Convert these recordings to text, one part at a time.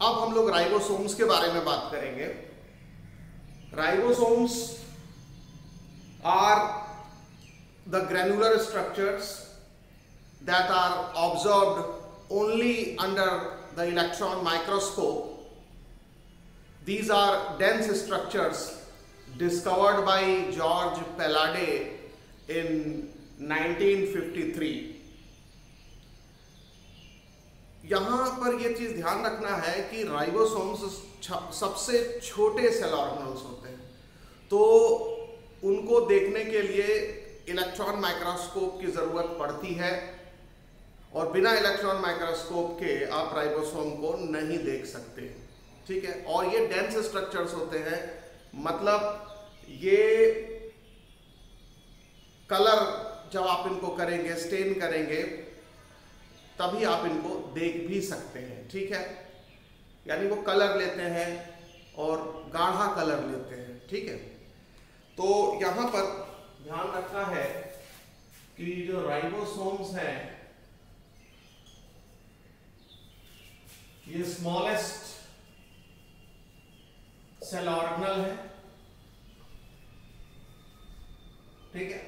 अब हम लोग राइबोसोम्स के बारे में बात करेंगे। Ribosomes are the granular structures that are observed only under the electron microscope. These are dense structures discovered by George Palade in 1953. यहाँ पर यह चीज ध्यान रखना है कि राइबोसोम्स सबसे छोटे सेल ऑर्गेनल्स होते हैं, तो उनको देखने के लिए इलेक्ट्रॉन माइक्रोस्कोप की जरूरत पड़ती है और बिना इलेक्ट्रॉन माइक्रोस्कोप के आप राइबोसोम को नहीं देख सकते। ठीक है, और ये डेंस स्ट्रक्चर्स होते हैं, मतलब ये कलर जब आप इनको करेंगे, स्टेन करेंगे, तभी आप इनको देख भी सकते हैं। ठीक है, यानी वो कलर लेते हैं और गाढ़ा कलर लेते हैं। ठीक है, तो यहां पर ध्यान रखना है कि जो राइबोसोम्स हैं ये स्मॉलेस्ट सेल ऑर्गेनल है। ठीक है,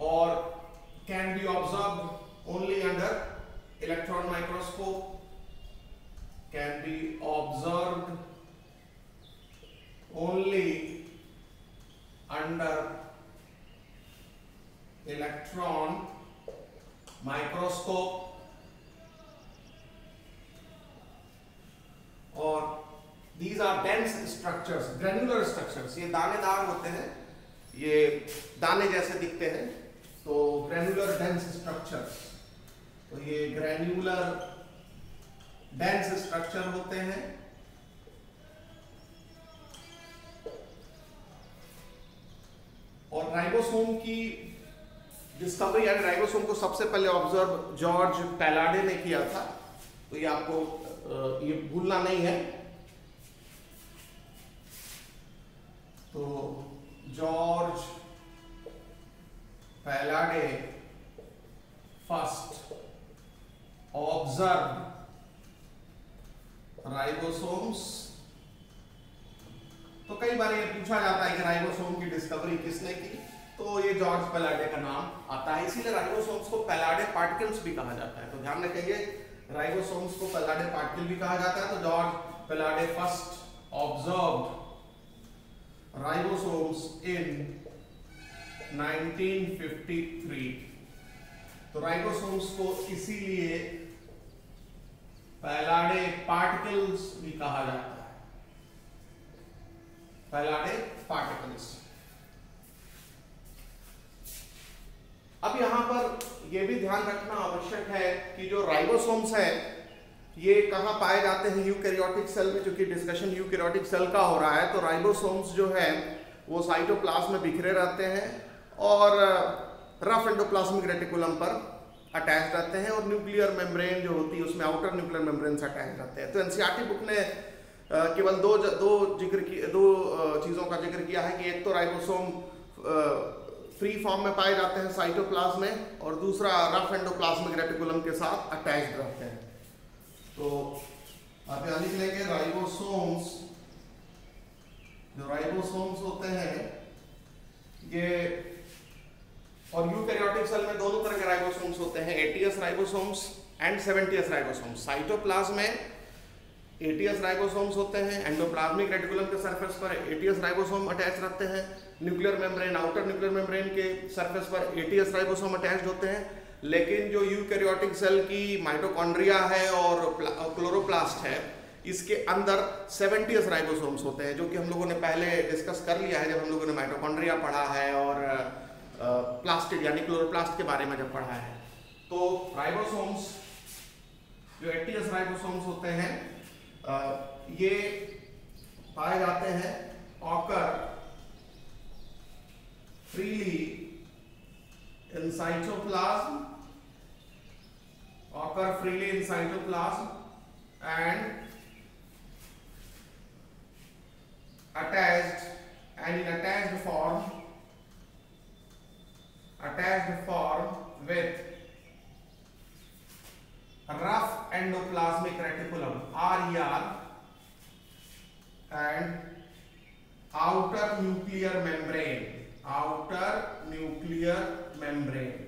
और can be observe only under electron microscope, can be observed only under electron microscope, और these are dense structures, granular structures। ये दानेदार होते हैं, ये दाने जैसे दिखते हैं, तो granular dense structures, तो ये granular dense structure होते हैं। और राइबोसोम की डिस्कवरी, यानी राइबोसोम को सबसे पहले ऑब्जर्व जॉर्ज पैलाडे ने किया था, तो ये आपको ये भूलना नहीं है। तो George Palade first observe ribosomes. तो कई बार ये पूछा जाता है कि राइबोसोम की डिस्कवरी किसने की, तो ये जॉर्ज पैलाडे का नाम आता है, इसीलिए राइबोसोम्स को पैलाडे पार्टिकल्स भी कहा जाता है। तो ध्यान रखेंगे, राइबोसोम्स को पैलाडे पार्टिकल भी कहा जाता है। तो George Palade first observed ribosomes in 1953। तो राइबोसोम्स को इसीलिए पैलाडे पार्टिकल्स भी कहा जाता है, पैलाडे पार्टिकल्स। अब यहां पर यह भी ध्यान रखना आवश्यक है कि जो राइबोसोम्स हैं ये कहां पाए जाते हैं, यूकैरियोटिक सेल में। चूंकि डिस्कशन यूकैरियोटिक सेल का हो रहा है, तो राइबोसोम्स जो है वो साइटोप्लाज्म में बिखरे रहते हैं और रफ एंडोप्लाज्मिक रेटिकुलम पर अटैच रहते हैं, और न्यूक्लियर मेम्ब्रेन जो होती है उसमें आउटर न्यूक्लियर मेम्ब्रेन से अटैच रहते हैं। तो एनसीईआरटी बुक ने केवल दो चीजों का जिक्र किया है कि एक तो राइबोसोम फ्री फॉर्म में पाए जाते हैं साइटोप्लाज्म में, और दूसरा रफ एंडोप्लाज्मिक रेटिकुलम के साथ अटैच्ड रहते हैं। तो आप यहां लिख लेंगे राइबोसोम्स, जो राइबोसोम्स होते हैं ये, और यूकैरियोटिक सेल में दोनों तरह के राइबोसोम्स होते हैं, ATS ribosomes and 70s ribosomes. Cytoplasm में एटीएस राइबोसोम्स होते हैं, एंडोप्लाज्मिक रेटिकुलम के सरफेस पर एटीएस राइबोसोम अटैच रहते हैं, nuclear membrane, outer nuclear membrane के सरफेस पर एटीएस राइबोसोम अटैच होते हैं। लेकिन जो यूकैरियोटिक सेल की माइटोकॉन्ड्रिया है और क्लोरोप्लास्ट है, इसके अंदर 70s राइबोसोम्स होते हैं, जो कि हम लोगों ने पहले डिस्कस कर लिया है जब हम लोगों ने माइटोकॉन्ड्रिया पढ़ा है और प्लास्टिड यानी क्लोरोप्लास्ट के बारे में जब पढ़ा है। तो राइबोसोम्स जो 80s राइबोसोम्स होते हैं ये पाए जाते हैं occur freely in cytoplasm, occur freely in cytoplasm and attached and in attached form with rough endoplasmic reticulum RER and outer nuclear membrane.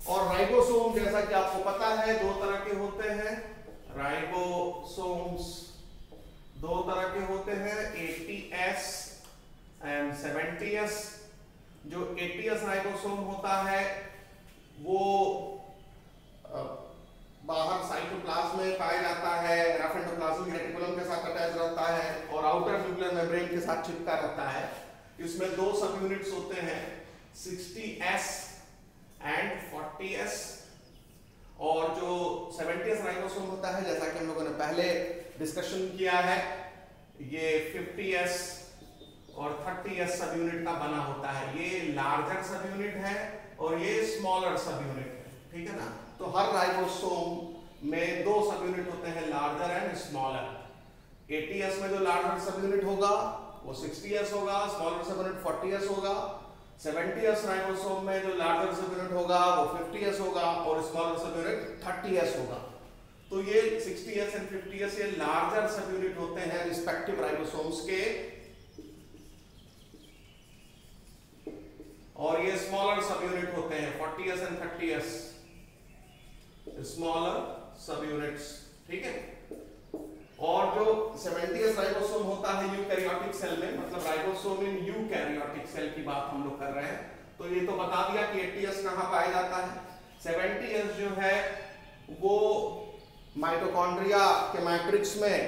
और राइबोसोम जैसा कि आपको पता है दो तरह के होते हैं। राइबोसोम्स दो तरह के होते हैं, 80S एंड 70S। जो 80S राइबोसोम होता है वो बाहर साइटोप्लाज्म में पाया जाता है, रफ एंडोप्लाज्मिक रेटिकुलम के साथ अटैच रहता है और आउटर न्यूक्लियर मेम्ब्रेन के साथ चिपका रहता है। इसमें दो सब यूनिट्स होते हैं, 60S एंड 40S। और जो 70S राइबोसोम होता है, जैसा कि हम लोगों ने पहले डिस्कशन किया है, ये 50S और 30S सब यूनिट का बना होता है। ये लार्जर सब यूनिट है और ये स्मॉलर सब यूनिट है, ठीक है ना। तो हर राइबोसोम में दो सब यूनिट होते हैं, लार्जर एंड स्मॉलर। 80S में जो लार्जर सब यूनिट होगा वो 60S होगा, स्मॉलर सब यूनिट 40S होगा। 70S राइबोसोम में जो लार्जर सब यूनिट होगा वो 50S होगा और स्मॉलर सब यूनिट 30S होगा। तो ये 60S एंड 50S ये लार्जर सब यूनिट होते हैं रिस्पेक्टिव राइबोसोम्स के, और ये स्मॉलर सब यूनिट होते हैं 40S एंड 30S, स्मॉलर सब यूनिट्स, ठीक है। और जो 70S राइबोसोम होता है यूकैरियोटिक सेल में, मतलब राइबोसोम इन यूकैरियोटिक सेल की बात हम लोग कर रहे हैं। तो ये तो बता दिया कि 80S कहां पाया जाता है। 70S जो है वो माइटोकॉन्ड्रिया के मैट्रिक्स में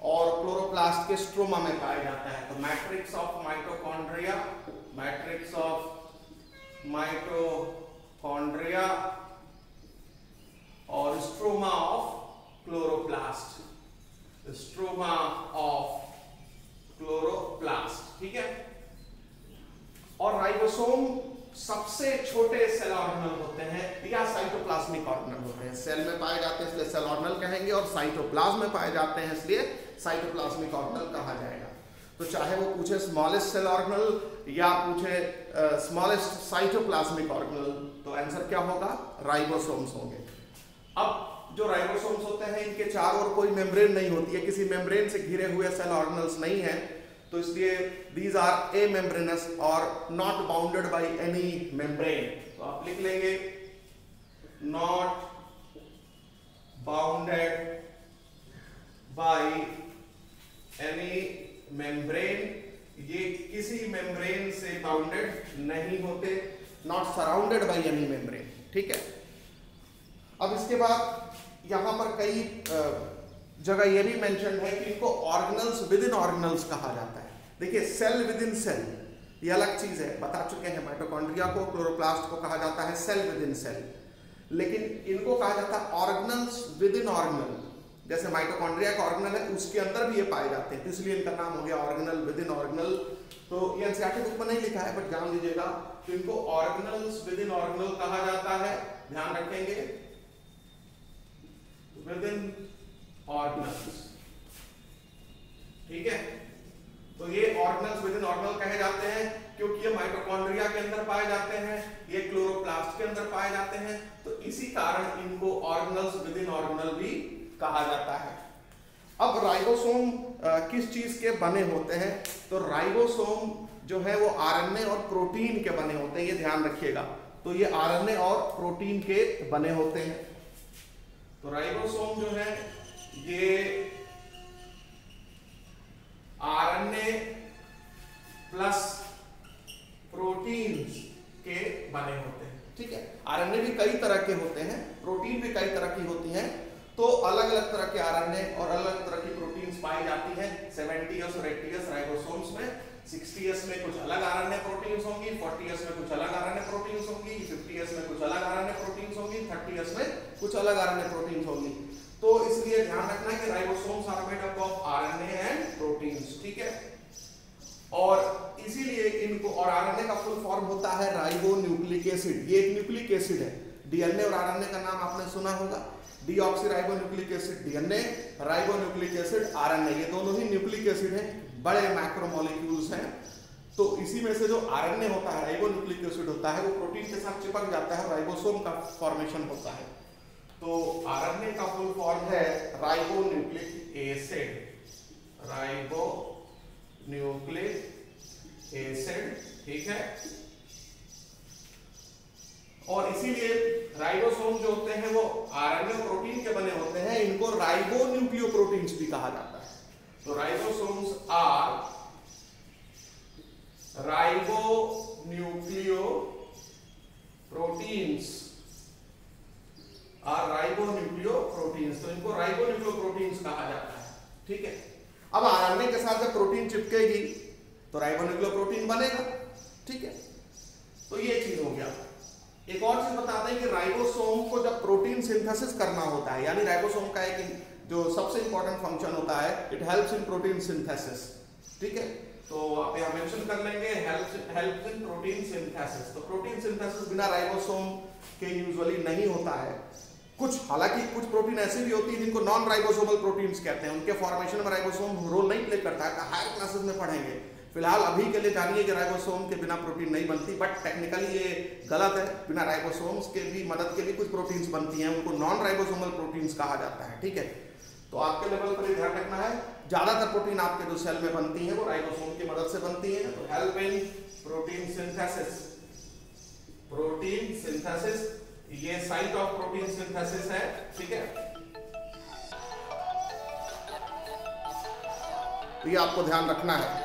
और क्लोरोप्लास्ट के स्ट्रोमा में पाया जाता है। तो matrix of mitochondria, matrix of mitochondria और stroma of chloroplast, stroma of chloroplast, ठीक है। और राइबोसोम सबसे छोटे सेल ऑर्गेनल होते हैं या साइटोप्लाज्मिक ऑर्गेनल होते हैं। सेल में पाए जाते हैं इसलिए सेल ऑर्गेनल कहेंगे, और साइटोप्लाज्म में पाए जाते हैं इसलिए साइटोप्लाज्मिक ऑर्गेनल कहा जाएगा। तो चाहे वो पूछे स्मॉलेस्ट सेल ऑर्गेनल या पूछे स्मॉलेस्ट साइटोप्लाज्मिक ऑर्गेनल, तो आंसर क्या होगा? राइबोसोम्स होंगे। अब जो राइबोसोम्स होते हैं इनके चारों ओर कोई मेम्ब्रेन नहीं होती है, किसी मेम्ब्रेन से घिरे हुए सेल ऑर्गेनल्स नहीं है, तो इसलिए दीज आर एमेम्ब्रेनस और not bounded by any membrane. तो आप लिख लेंगे not bounded by any membrane, ये किसी मेम्ब्रेन से बाउंडेड नहीं होते, not surrounded by any membrane, ठीक है। अब इसके बाद यहां पर कई जगह यह भी मेंशन है कि इनको ऑर्गेनल्स विद इन ऑर्गेनल्स कहा जाता है। देखिए सेल विद इन सेल ये अलग चीज है, बता चुके हैं। माइटोकॉन्ड्रिया को, क्लोरोप्लास्ट को कहा जाता है सेल विद इन सेल, लेकिन इनको कहा जाता है ऑर्गेनल्स विद इन ऑर्गेनल। जैसे माइटोकॉन्ड्रिया का ऑर्गेनल है उसके अंदर भी ये पाए जाते हैं, तो इसलिए इनका नाम हो गया ऑर्गेनल विद इन ऑर्गेनल। तो ये एनसीईआरटी बुक में नहीं लिखा है बट जान लीजिएगा, तो इनको ऑर्गेनल्स विद इन ऑर्गेनल कहा जाता है, ध्यान रखेंगे, विद इन ऑर्गेनल्स, ठीक है। तो ये ऑर्गेनल्स विद इन ऑर्गेनल कहे जाते हैं क्योंकि ये माइटोकॉन्ड्रिया के अंदर पाए जाते हैं, ये क्लोरोप्लास्ट के अंदर पाए जाते हैं, तो इसी कारण इनको ऑर्गेनल्स विद इन ऑर्गेनल भी कहा जाता है। अब राइबोसोम किस चीज के बने होते हैं? तो राइबोसोम जो है वो आरएनए और प्रोटीन के बने होते हैं, ये ध्यान रखिएगा। तो ये आरएनए और प्रोटीन के बने होते हैं। तो राइबोसोम जो है ये आरएनए प्लस प्रोटीन्स के बने होते हैं, ठीक है। आरएनए भी कई तरह के होते हैं, प्रोटीन भी कई तरह की होती हैं, तो अलग अलग तरह के आरएनए और अलग अलग तरह की प्रोटीन्स पाई जाती हैं 70S और 80S राइबोसोम्स में। 60S में कुछ अलग आरएनए प्रोटीन्स होंगी, 40S में कुछ अलग आरएनए प्रोटीन्स होंगी, 50S में कुछ अलग आरएनए प्रोटीन्स होंगी, 30S में कुछ अलग आरएनए प्रोटीन्स होंगी। तो इसलिए ध्यान रखना कि ribosomes are made up of RNA and proteins, ठीक है। और इसीलिए इनको, और आरएनए का फुल फॉर्म होता है राइबो न्यूक्लिक एसिड। ये एक न्यूक्लिक एसिड है। डीएनए और आरएनए का नाम आपने सुना होगा, deoxy nucleic acid DNA, ribo nucleic acid RNA, ये दोनों ही न्यूक्लिक एसिड हैं, बड़े मैक्रोमोलिक्यूल्स हैं। तो इसी में से जो आरएनए होता है, राइबोन्यूक्लिक एसिड होता है, वो प्रोटीन के साथ चिपक जाता है, राइबोसोम का फॉर्मेशन होता है। तो आरएनए का फुल फॉर्म है राइबोन्यूक्लिक एसिड, राइबोन्यूक्लिक एसिड, ठीक है। और इसीलिए राइबोसोम जो होते हैं वो आरएनए प्रोटीन के बने होते हैं, इनको राइबोन्यूक्लियोप्रोटीन्स भी कहा जाता है। तो राइबोसोम्स आर राइबोन्यूक्लियोप्रोटीन्स, तो इनको राइबोन्यूक्लियोप्रोटीन्स कहा जाता है, ठीक है। अब आरएनए के साथ जब प्रोटीन चिपकेगी तो राइबोन्यूक्लियोप्रोटीन बनेगा, ठीक है। तो ये चीज हो गया। एक और चीज बताते हैं कि राइबोसोम को जब प्रोटीन सिंथेसिस करना होता है, यानी राइबोसोम का एक जो सबसे इंपॉर्टेंट फंक्शन होता है, it helps in protein synthesis, ठीक है। तो आप यहाँ मेंशन कर लेंगे हेल्प्स इन प्रोटीन सिंथेसिस। तो प्रोटीन सिंथेसिस बिना राइबोसोम के यूजुअली नहीं होता है। हालांकि कुछ प्रोटीन ऐसी भी होती है जिनको नॉन राइबोसोमल प्रोटीन्स कहते हैं, उनके फॉर्मेशन में राइबोसोम रोल नहीं प्ले करता है, हायर क्लासेस में पढ़ेंगे। फिलहाल अभी के लिए जानिए कि राइबोसोम के बिना प्रोटीन नहीं बनती, बट टेक्निकली ये गलत है। बिना राइबोसोम्स के भी मदद के भी कुछ प्रोटीन्स बनती हैं, उनको नॉन राइबोसोमल प्रोटीन्स कहा जाता है, ठीक है। तो आपके लेवल पर ध्यान रखना है, ज्यादातर प्रोटीन आपके जो सेल में बनती है वो राइबोसोम की मदद से बनती है। तो हेल्प इन प्रोटीन सिंथेसिस, ये साइट ऑफ प्रोटीन सिंथेसिस है, ठीक है। तो ये आपको ध्यान रखना है।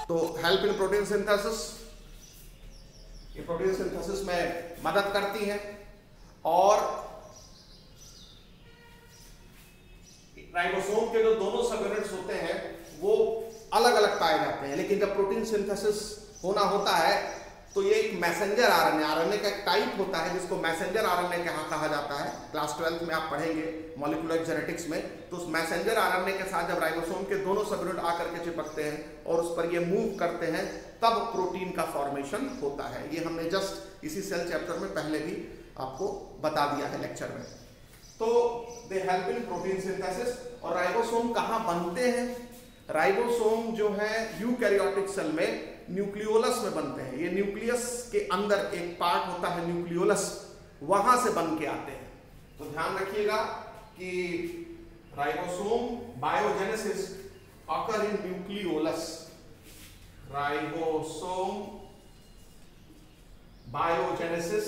तो हेल्प इन प्रोटीन सिंथेसिस, ये प्रोटीन सिंथेसिस में मदद करती है। और राइबोसोम के जो दोनों सब यूनिट्स होते हैं वो अलग अलग पाए जाते हैं, लेकिन जब प्रोटीन सिंथेसिस होना होता है तो ये एक मैसेंजर आरएनए का एक टाइप होता है जिसको मैसेंजर आरएनए कहा जाता है। क्लास 12 में आप पढ़ेंगे मॉलिक्यूलर जेनेटिक्स में। तो उस मैसेंजर आरएनए के साथ जब राइबोसोम के दोनों सब यूनिट आकर के चिपकते हैं और उस पर ये मूव करते हैं, तब प्रोटीन का फॉर्मेशन होता है। ये हमने जस्ट इसी सेल चैप्टर में पहले भी आपको बता दिया है लेक्चर में। तो they help in protein synthesis. और राइबोसोम कहाँ बनते हैं? राइबोसोम जो है यूकैरियोटिक सेल में न्यूक्लियोलस में बनते हैं। ये न्यूक्लियस के अंदर एक पार्ट होता है न्यूक्लियोलस, वहां से बन के आते हैं। तो ध्यान रखिएगा कि ribosome biogenesis occur in nucleolus. Ribosome biogenesis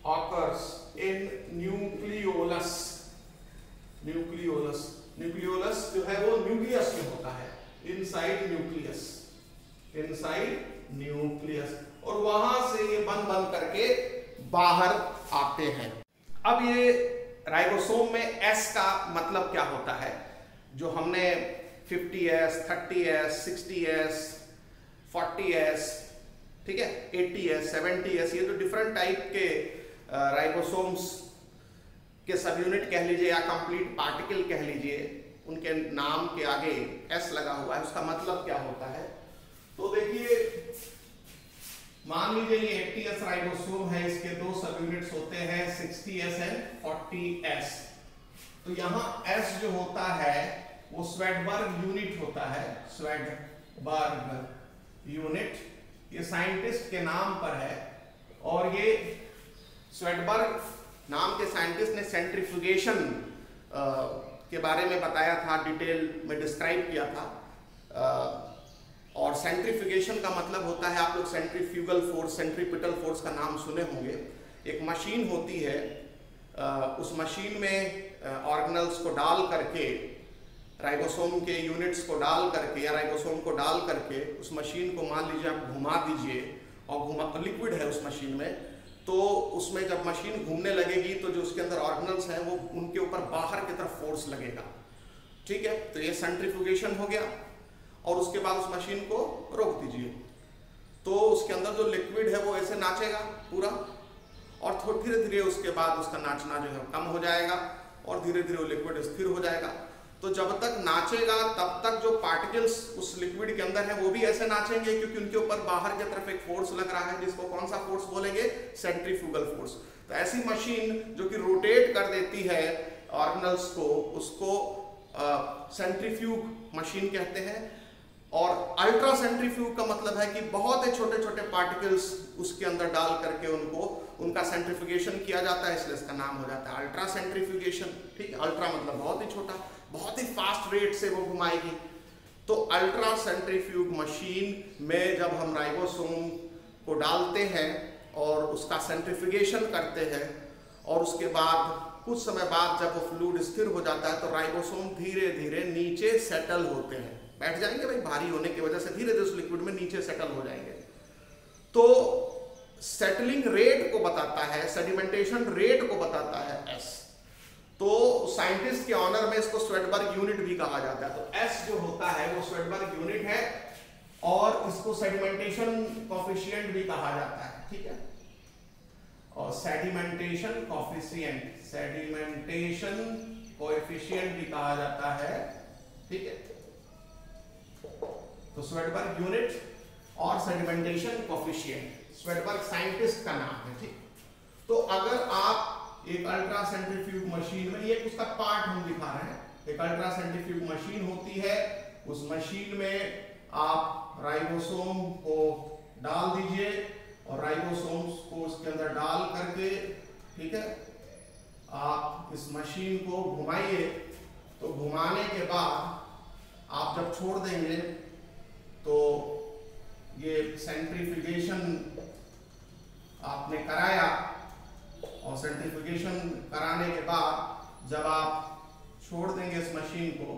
occurs in nucleolus। Nucleolus जो है वो न्यूक्लियस में होता है, इनसाइड न्यूक्लियस, और वहां से ये बन करके बाहर आते हैं। अब ये राइबोसोम में एस का मतलब क्या होता है? जो हमने 50S, 30S, 60S, 40S, ठीक है, 80S, 70S, ये जो डिफरेंट टाइप के राइबोसोम्स के सब यूनिट कह लीजिए या कंप्लीट पार्टिकल कह लीजिए, उनके नाम के आगे एस लगा हुआ है, उसका मतलब क्या होता है? तो देखिए, मान लीजिए ये 80S राइबोसोम है, इसके दो सब यूनिट्स होते हैं 60S एंड 40S। तो यहाँ S जो होता है वो स्वेडबर्ग यूनिट होता है, स्वेडबर्ग यूनिट, ये साइंटिस्ट के नाम पर है। और ये स्वेडबर्ग नाम के साइंटिस्ट ने सेंट्रीफ्यूगेशन के बारे में बताया था, डिटेल में डिस्क्राइब किया था। और सेंट्रीफ्यूगेशन का मतलब होता है, आप लोग सेंट्रीफ्यूगल फोर्स, सेंट्रीपिटल फोर्स का नाम सुने होंगे। एक मशीन होती है, उस मशीन में ऑर्गेनल्स को डाल करके, राइबोसोम के यूनिट्स को डाल करके या राइबोसोम को डाल करके उस मशीन को मान लीजिए आप घुमा दीजिए, और लिक्विड है उस मशीन में, तो उसमें जब मशीन घूमने लगेगी तो जो उसके अंदर ऑर्गेनल्स हैं वो उनके ऊपर बाहर की तरफ फोर्स लगेगा, ठीक है। तो ये सेंट्रीफ्यूगेशन हो गया। और उसके बाद उस मशीन को रोक दीजिए, तो उसके अंदर जो लिक्विड है वो ऐसे नाचेगा पूरा, और धीरे धीरे उसके बाद उसका नाचना जो है कम हो जाएगा और धीरे धीरे वो लिक्विड स्थिर हो जाएगा। तो जब तक नाचेगा तब तक जो पार्टिकल्स उस लिक्विड के अंदर है वो भी ऐसे नाचेंगे, क्योंकि उनके ऊपर बाहर की तरफ एक फोर्स लग रहा है, जिसको कौन सा फोर्स बोलेंगे? Centrifugal force. तो ऐसी मशीन जो कि रोटेट कर देती है ऑर्गेनल्स को, उसको सेंट्रीफ्यूग मशीन कहते हैं। और अल्ट्रा सेंट्रीफ्यूग का मतलब है कि बहुत ही छोटे छोटे पार्टिकल्स उसके अंदर डाल करके उनका सेंट्रीफ्यूगेशन किया जाता है, इसलिए इसका नाम हो जाता है अल्ट्रा सेंट्रीफ्यूगेशन। ठीक, अल्ट्रा मतलब बहुत ही छोटा, बहुत ही फास्ट रेट से वो घुमाएगी। तो अल्ट्रा सेंट्रीफ्यूग मशीन में जब हम राइबोसोम को डालते हैं और उसका सेंट्रीफ्यूगेशन करते हैं और उसके बाद कुछ समय बाद जब वो फ्लूइड स्थिर हो जाता है तो राइबोसोम धीरे धीरे नीचे सेटल होते हैं, बैठ जाएंगे भाई, भारी होने की वजह से धीरे धीरे उस लिक्विड में नीचे सेटल हो जाएंगे। तो सेटलिंग रेट को बताता है, सेडिमेंटेशन रेट को बताता है एस। तो साइंटिस्ट के ऑनर में इसको स्वेडबर्ग यूनिट भी कहा जाता है। तो एस जो होता है वो स्वेडबर्ग यूनिट है और इसको सेडिमेंटेशन कॉफिशिएंट भी कहा जाता है। ठीक है, और सेडिमेंटेशन कोएफिशिएंट भी कहा जाता है। ठीक है, तो स्वेडबर्ग यूनिट और सेडिमेंटेशन कोएफिशिएंट स्वेडबर्ग साइंटिस्ट का नाम है। ठीक, तो अगर आप एक अल्ट्रा सेंट्रीफ्यूग मशीन में, ये उसका पार्ट हम दिखा रहे हैं, एक अल्ट्रा सेंट्रीफ्यूग मशीन होती है, उस मशीन में आप राइबोसोम को डाल दीजिए और राइबोसोम्स को उसके अंदर डाल करके, ठीक है, आप इस मशीन को घुमाइए। तो घुमाने के बाद आप जब छोड़ देंगे तो ये सेंट्रीफ्यूगेशन आपने कराया और सेंट्रीफ्यूगेशन कराने के बाद जब आप छोड़ देंगे इस मशीन को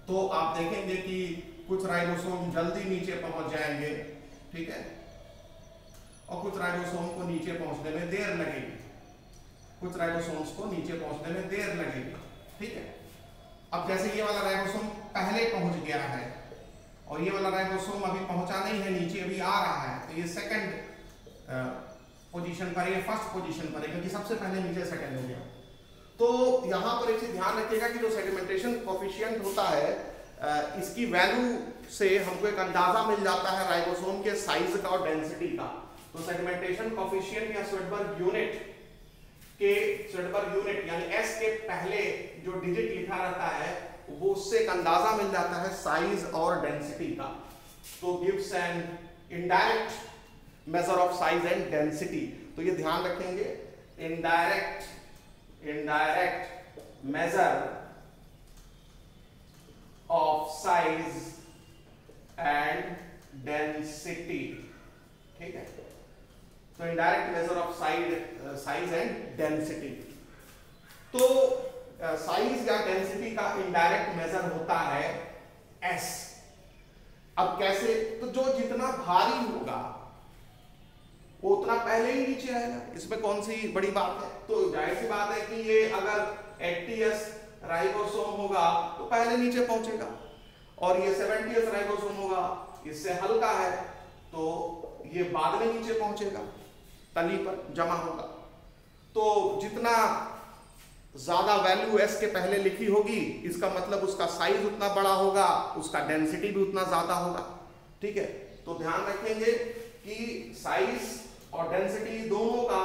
तो आप देखेंगे कि कुछ राइबोसोम जल्दी नीचे पहुंच जाएंगे। ठीक है, और कुछ राइबोसोम को नीचे पहुंचने में देर लगेगी, कुछ राइबोसोम्स को नीचे पहुंचने में देर लगेगी। ठीक है, अब जैसे ये वाला राइबोसोम पहले पहुंच गया है और ये वाला राइबोसोम अभी पहुंचा नहीं है, नीचे अभी आ रहा है, तो ये सेकंड पोजीशन पर, ये फर्स्ट पोजीशन पर है क्योंकि सबसे पहले नीचे सेटल हो गया। तो यहाँ पर एक चीज ध्यान रखिएगा कि जो सेडिमेंटेशन कोएफिशिएंट होता है, इसकी वैल्यू से हमको एक अंदाजा मिल जाता है राइबोसोम के साइज का और डेंसिटी का। तो सेडिमेंटेशन कोएफिशिएंट या स्वेडबर्ग यूनिट यानी एस के पहले जो डिजिट लिखा रहता है वो उससे एक अंदाजा मिल जाता है साइज और डेंसिटी का। तो gives an indirect measure of size and density. तो ये ध्यान रखेंगे, indirect measure of size and density. ठीक है, तो indirect measure of size and density. तो साइज या डेंसिटी का इनडायरेक्ट मेजर होता है एस। अब कैसे? तो जो जितना भारी होगा वो उतना पहले ही नीचे आएगा, इसमें कौन सी बड़ी बात है। तो जाहिर सी बात है कि ये अगर 80s राइबोसोम होगा तो पहले नीचे पहुंचेगा, और ये 70s राइबोसोम होगा, इससे हल्का है तो ये बाद में नीचे पहुंचेगा, तली पर जमा होगा। तो जितना ज्यादा वैल्यू एस के पहले लिखी होगी इसका मतलब उसका साइज उतना बड़ा होगा, उसका डेंसिटी भी उतना ज्यादा होगा। ठीक है, तो ध्यान रखेंगे कि साइज और डेंसिटी दोनों का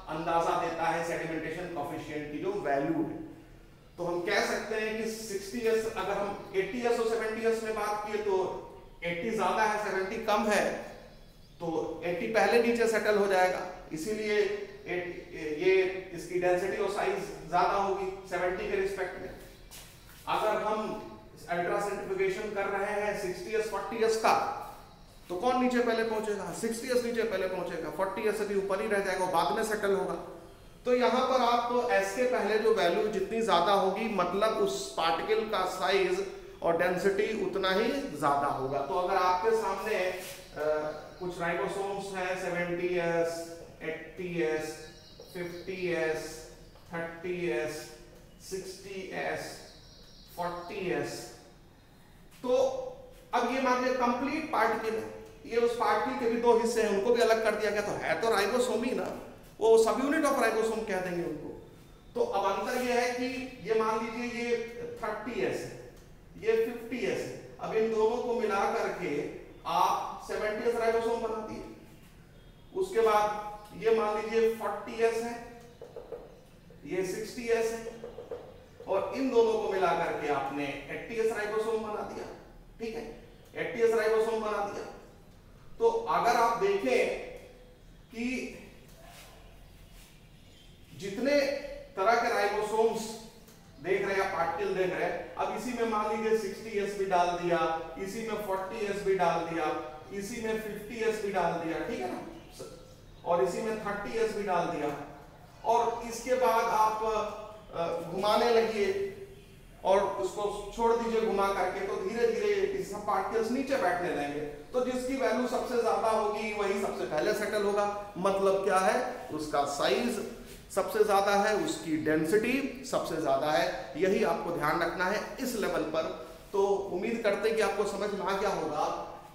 अंदाजा देता है सेडिमेंटेशन कोएफिशिएंट की जो वैल्यू है। तो हम कह सकते हैं कि 60s, अगर हम 80s और 70s में बात किए तो 80 ज्यादा है 70 कम है, तो 80 पहले नीचे सेटल हो जाएगा, इसीलिए ये इसकी डेंसिटी और साइज ज्यादा होगी 70 के रिस्पेक्ट में। अगर हम अल्ट्रा सेंट्रीफ्यूगेशन कर रहे हैं 60s 40s का, तो कौन नीचे पहले पहुंचेगा? 60s नीचे पहले पहुंचेगा, 40s अभी ऊपर ही रह जाएगा, बाद में सेटल होगा। तो यहाँ पर आपको एस के पहले जो वैल्यू जितनी ज्यादा होगी मतलब उस पार्टिकल का साइज और डेंसिटी उतना ही ज्यादा होगा। तो अगर आपके सामने कुछ राइबोसोम्स हैं 70s 80s 50s 30s 60s 40s, तो अब ये मान लीजिए कंप्लीट पार्टिकल है, ये उस पार्टिकल के भी दो हिस्से हैं, उनको भी अलग कर दिया गया, तो है तो राइबोसोम ही ना, वो सब यूनिट ऑफ राइबोसोम कह देंगे उनको। तो अब अंतर ये है कि ये मान लीजिए ये 30s है, ये 50s है, अब इन दोनों को मिला करके आप 70s राइबोसोम बना दिए। उसके बाद ये मान लीजिए 40s है, ये 60s है, और इन दोनों को मिला करके आपने 80S राइबोसोम बना दिया। ठीक है, 80S राइबोसोम बना दिया। तो अगर आप देखें कि जितने तरह के राइबोसोम्स देख रहे हैं, पार्टिकल देख रहे हैं, अब इसी में मान लीजिए 60S भी डाल दिया, इसी में 40S भी डाल दिया, इसी में 50S भी डाल दिया, ठीक है ना, और इसी में 30S भी डाल दिया, और इसके बाद आप घुमाने लगिए और उसको छोड़ दीजिए घुमा करके, तो धीरे धीरे सब पार्टिकल्स नीचे बैठने लगेंगे। तो जिसकी वैल्यू सबसे ज्यादा होगी वही सबसे पहले सेटल होगा। मतलब क्या है, उसका साइज सबसे ज्यादा है, उसकी डेंसिटी सबसे ज्यादा है। यही आपको ध्यान रखना है इस लेवल पर। तो उम्मीद करते हैं कि आपको समझ में आ गया होगा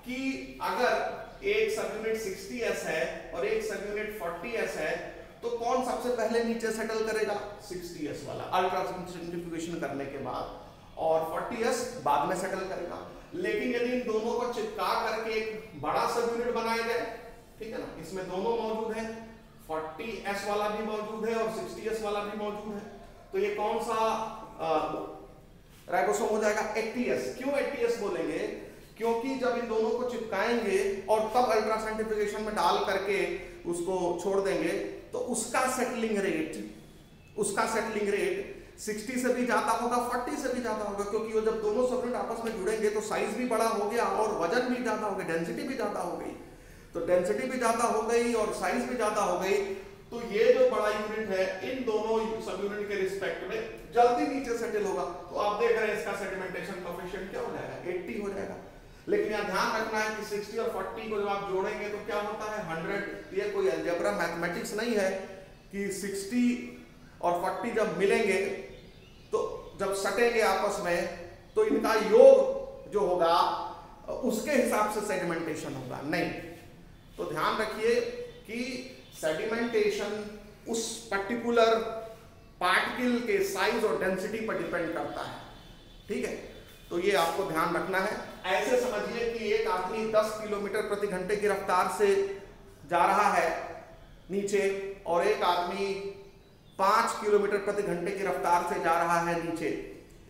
कि अगर एक सब यूनिट 60S है और एक सब यूनिट 40S है, तो कौन सबसे पहले नीचे सेटल करेगा? 60S वाला, अल्ट्रा सेंट्रीफ्यूगेशन करने के बाद, और 40S बाद में सेटल करेगा। लेकिन यदि इन दोनों को चिपका करके एक बड़ा सब यूनिट बनाया जाए, ठीक है ना, इसमें दोनों मौजूद हैं, 40S वाला भी मौजूद है और 60S वाला भी मौजूद है, तो ये कौन सा राइबोसोम हो जाएगा? 80S। क्यों 80S बोलेंगे? क्योंकि जब इन दोनों को चिपकाएंगे और तब अल्ट्रा सेंट्रीफ्यूगेशन में डाल करके उसको छोड़ देंगे, तो उसका सेटलिंग रेट 60 से भी ज्यादा होगा, 40 से भी ज्यादा होगा, क्योंकि वो जब दोनों सब यूनिट आपस में जुड़ेंगे तो साइज भी बड़ा हो गया और वजन भी ज्यादा हो गया, डेंसिटी भी ज्यादा हो गई। तो डेंसिटी भी ज्यादा हो गई और साइज भी ज्यादा हो गई, तो ये जो बड़ा यूनिट है इन दोनों सब यूनिट के रिस्पेक्ट में जल्दी नीचे सेटल होगा। तो आप देख रहे हैं इसका सेडिमेंटेशन कोएफिशिएंट क्या हो जाएगा? 80 हो जाएगा। लेकिन यहाँ ध्यान रखना है कि 60 और 40 को जब आप जोड़ेंगे तो क्या होता है? 100। ये कोई अलजेब्रा मैथमेटिक्स नहीं है कि 60 और 40 जब मिलेंगे तो जब सटेंगे आपस में तो इनका योग जो होगा उसके हिसाब से सेडिमेंटेशन होगा, नहीं। तो ध्यान रखिए कि सेडिमेंटेशन उस पर्टिकुलर पार्टिकल के साइज और डेंसिटी पर डिपेंड करता है, ठीक है। तो ये आपको ध्यान रखना है। ऐसे समझिए कि एक आदमी 10 किलोमीटर प्रति घंटे की रफ्तार से जा रहा है नीचे और एक आदमी 5 किलोमीटर प्रति घंटे की रफ्तार से जा रहा है नीचे।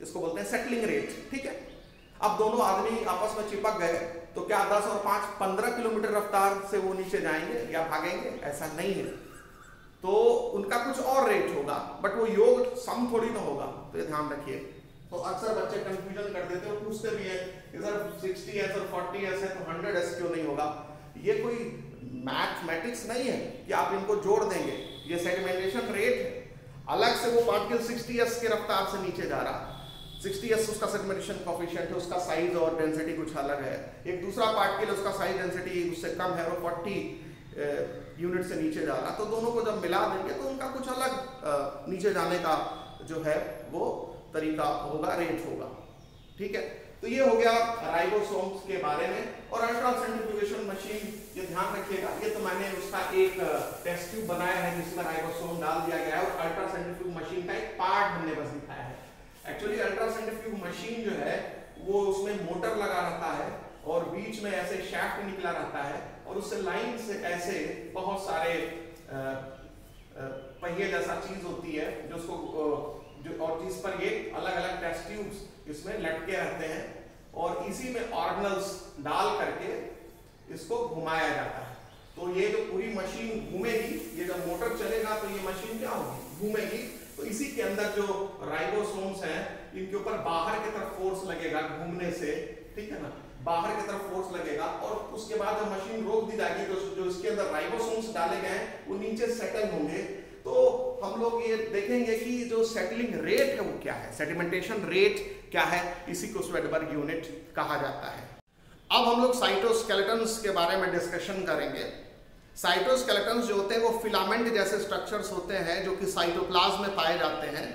इसको बोलते हैं सेटलिंग रेट, ठीक है। अब दोनों आदमी आपस में चिपक गए तो क्या 10 और 5 15 किलोमीटर रफ्तार से वो नीचे जाएंगे या भागेंगे? ऐसा नहीं है। तो उनका कुछ और रेट होगा, बट वो योग सम थोड़ी ना होगा। तो ये ध्यान रखिए। तो अक्सर बच्चे कंफ्यूजन कर देते हैं, पूछते भी है इधर 60S और 40S है तो 100S क्यों नहीं होगा? ये कोई मैथमेटिक्स नहीं है कि आप इनको जोड़ देंगे, ये सेडिमेंटेशन रेट है। अलग से वो पार्टिकल 60S की रफ्तार से नीचे जा रहा है, 60S उसका सेडिमेंटेशन कोएफिशिएंट है, उसका साइज और डेंसिटी कुछ अलग है। एक दूसरा पार्टिकल उसका साइज डेंसिटी उससे कम है, वो 40 यूनिट से नीचे जा रहा, तो दोनों को जब मिला देंगे तो उनका कुछ अलग नीचे जाने का जो है वो तरीका होगा, रेट होगा, ठीक है। तो ये हो गया राइबोसोम्स के बारे में। और अल्ट्रा सेंट्रीफ्यूगेशन मशीन, ये ध्यान रखिएगा, ये तो मैंने उसका एक टेस्ट ट्यूब बनाया है जिसमें राइबोसोम डाल दिया गया है और अल्ट्रा सेंट्रीफ्यूग मशीन का एक पार्ट हमने बस दिखाया है। एक्चुअली अल्ट्रा सेंट्रीफ्यूग मशीन जो है वो उसमें मोटर लगा रहता है और बीच में ऐसे शैफ्ट निकला रहता है और उससे लाइन से ऐसे बहुत सारे पहिए जैसा चीज होती है जो उसको और जिस पर ये अलग अलग टेस्ट ट्यूब्स इसमें लटके रहते हैं और इसी में ऑर्गेनल्स डाल करके इसको घुमाया जाता है। तो ये जो पूरी मशीन घूमेगी, ये जब मोटर चलेगा तो ये मशीन क्या होगी? घूमेगी। तो इसी के अंदर जो राइबोसोम्स हैं इनके ऊपर बाहर की तरफ फोर्स लगेगा घूमने से, ठीक है ना, बाहर की तरफ फोर्स लगेगा और उसके बाद जब मशीन रोक दी जाएगी तो जो इसके अंदर राइबोसोम्स डाले गए हैं वो नीचे सेटल होंगे। तो हम लोग ये देखेंगे कि जो सेटलिंग रेट है वो क्या है, सेडिमेंटेशन रेट क्या है, इसी को स्वेडबर्ग यूनिट कहा जाता है। अब हम लोग साइटोस्केलेटन्स के बारे में डिस्कशन करेंगे। साइटोस्केलेटन्स जो होते हैं वो फिलामेंट जैसे स्ट्रक्चर्स होते हैं जो कि साइटोप्लाज्म में पाए जाते हैं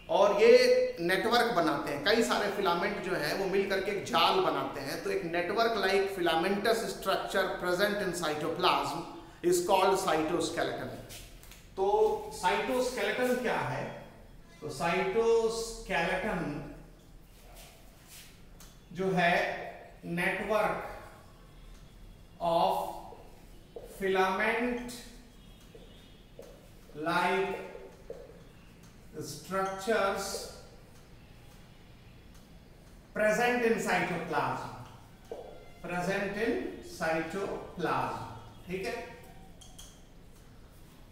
और ये नेटवर्क बनाते हैं। कई सारे फिलामेंट जो हैं वो मिलकर के एक जाल बनाते हैं। तो एक network like filamentous structure present in cytoplasm is called cytoskeleton. तो साइटोस्केलेटन क्या है? तो साइटोस्केलेटन जो है network of filament like structures present in cytoplasm, present in cytoplasm, ठीक है।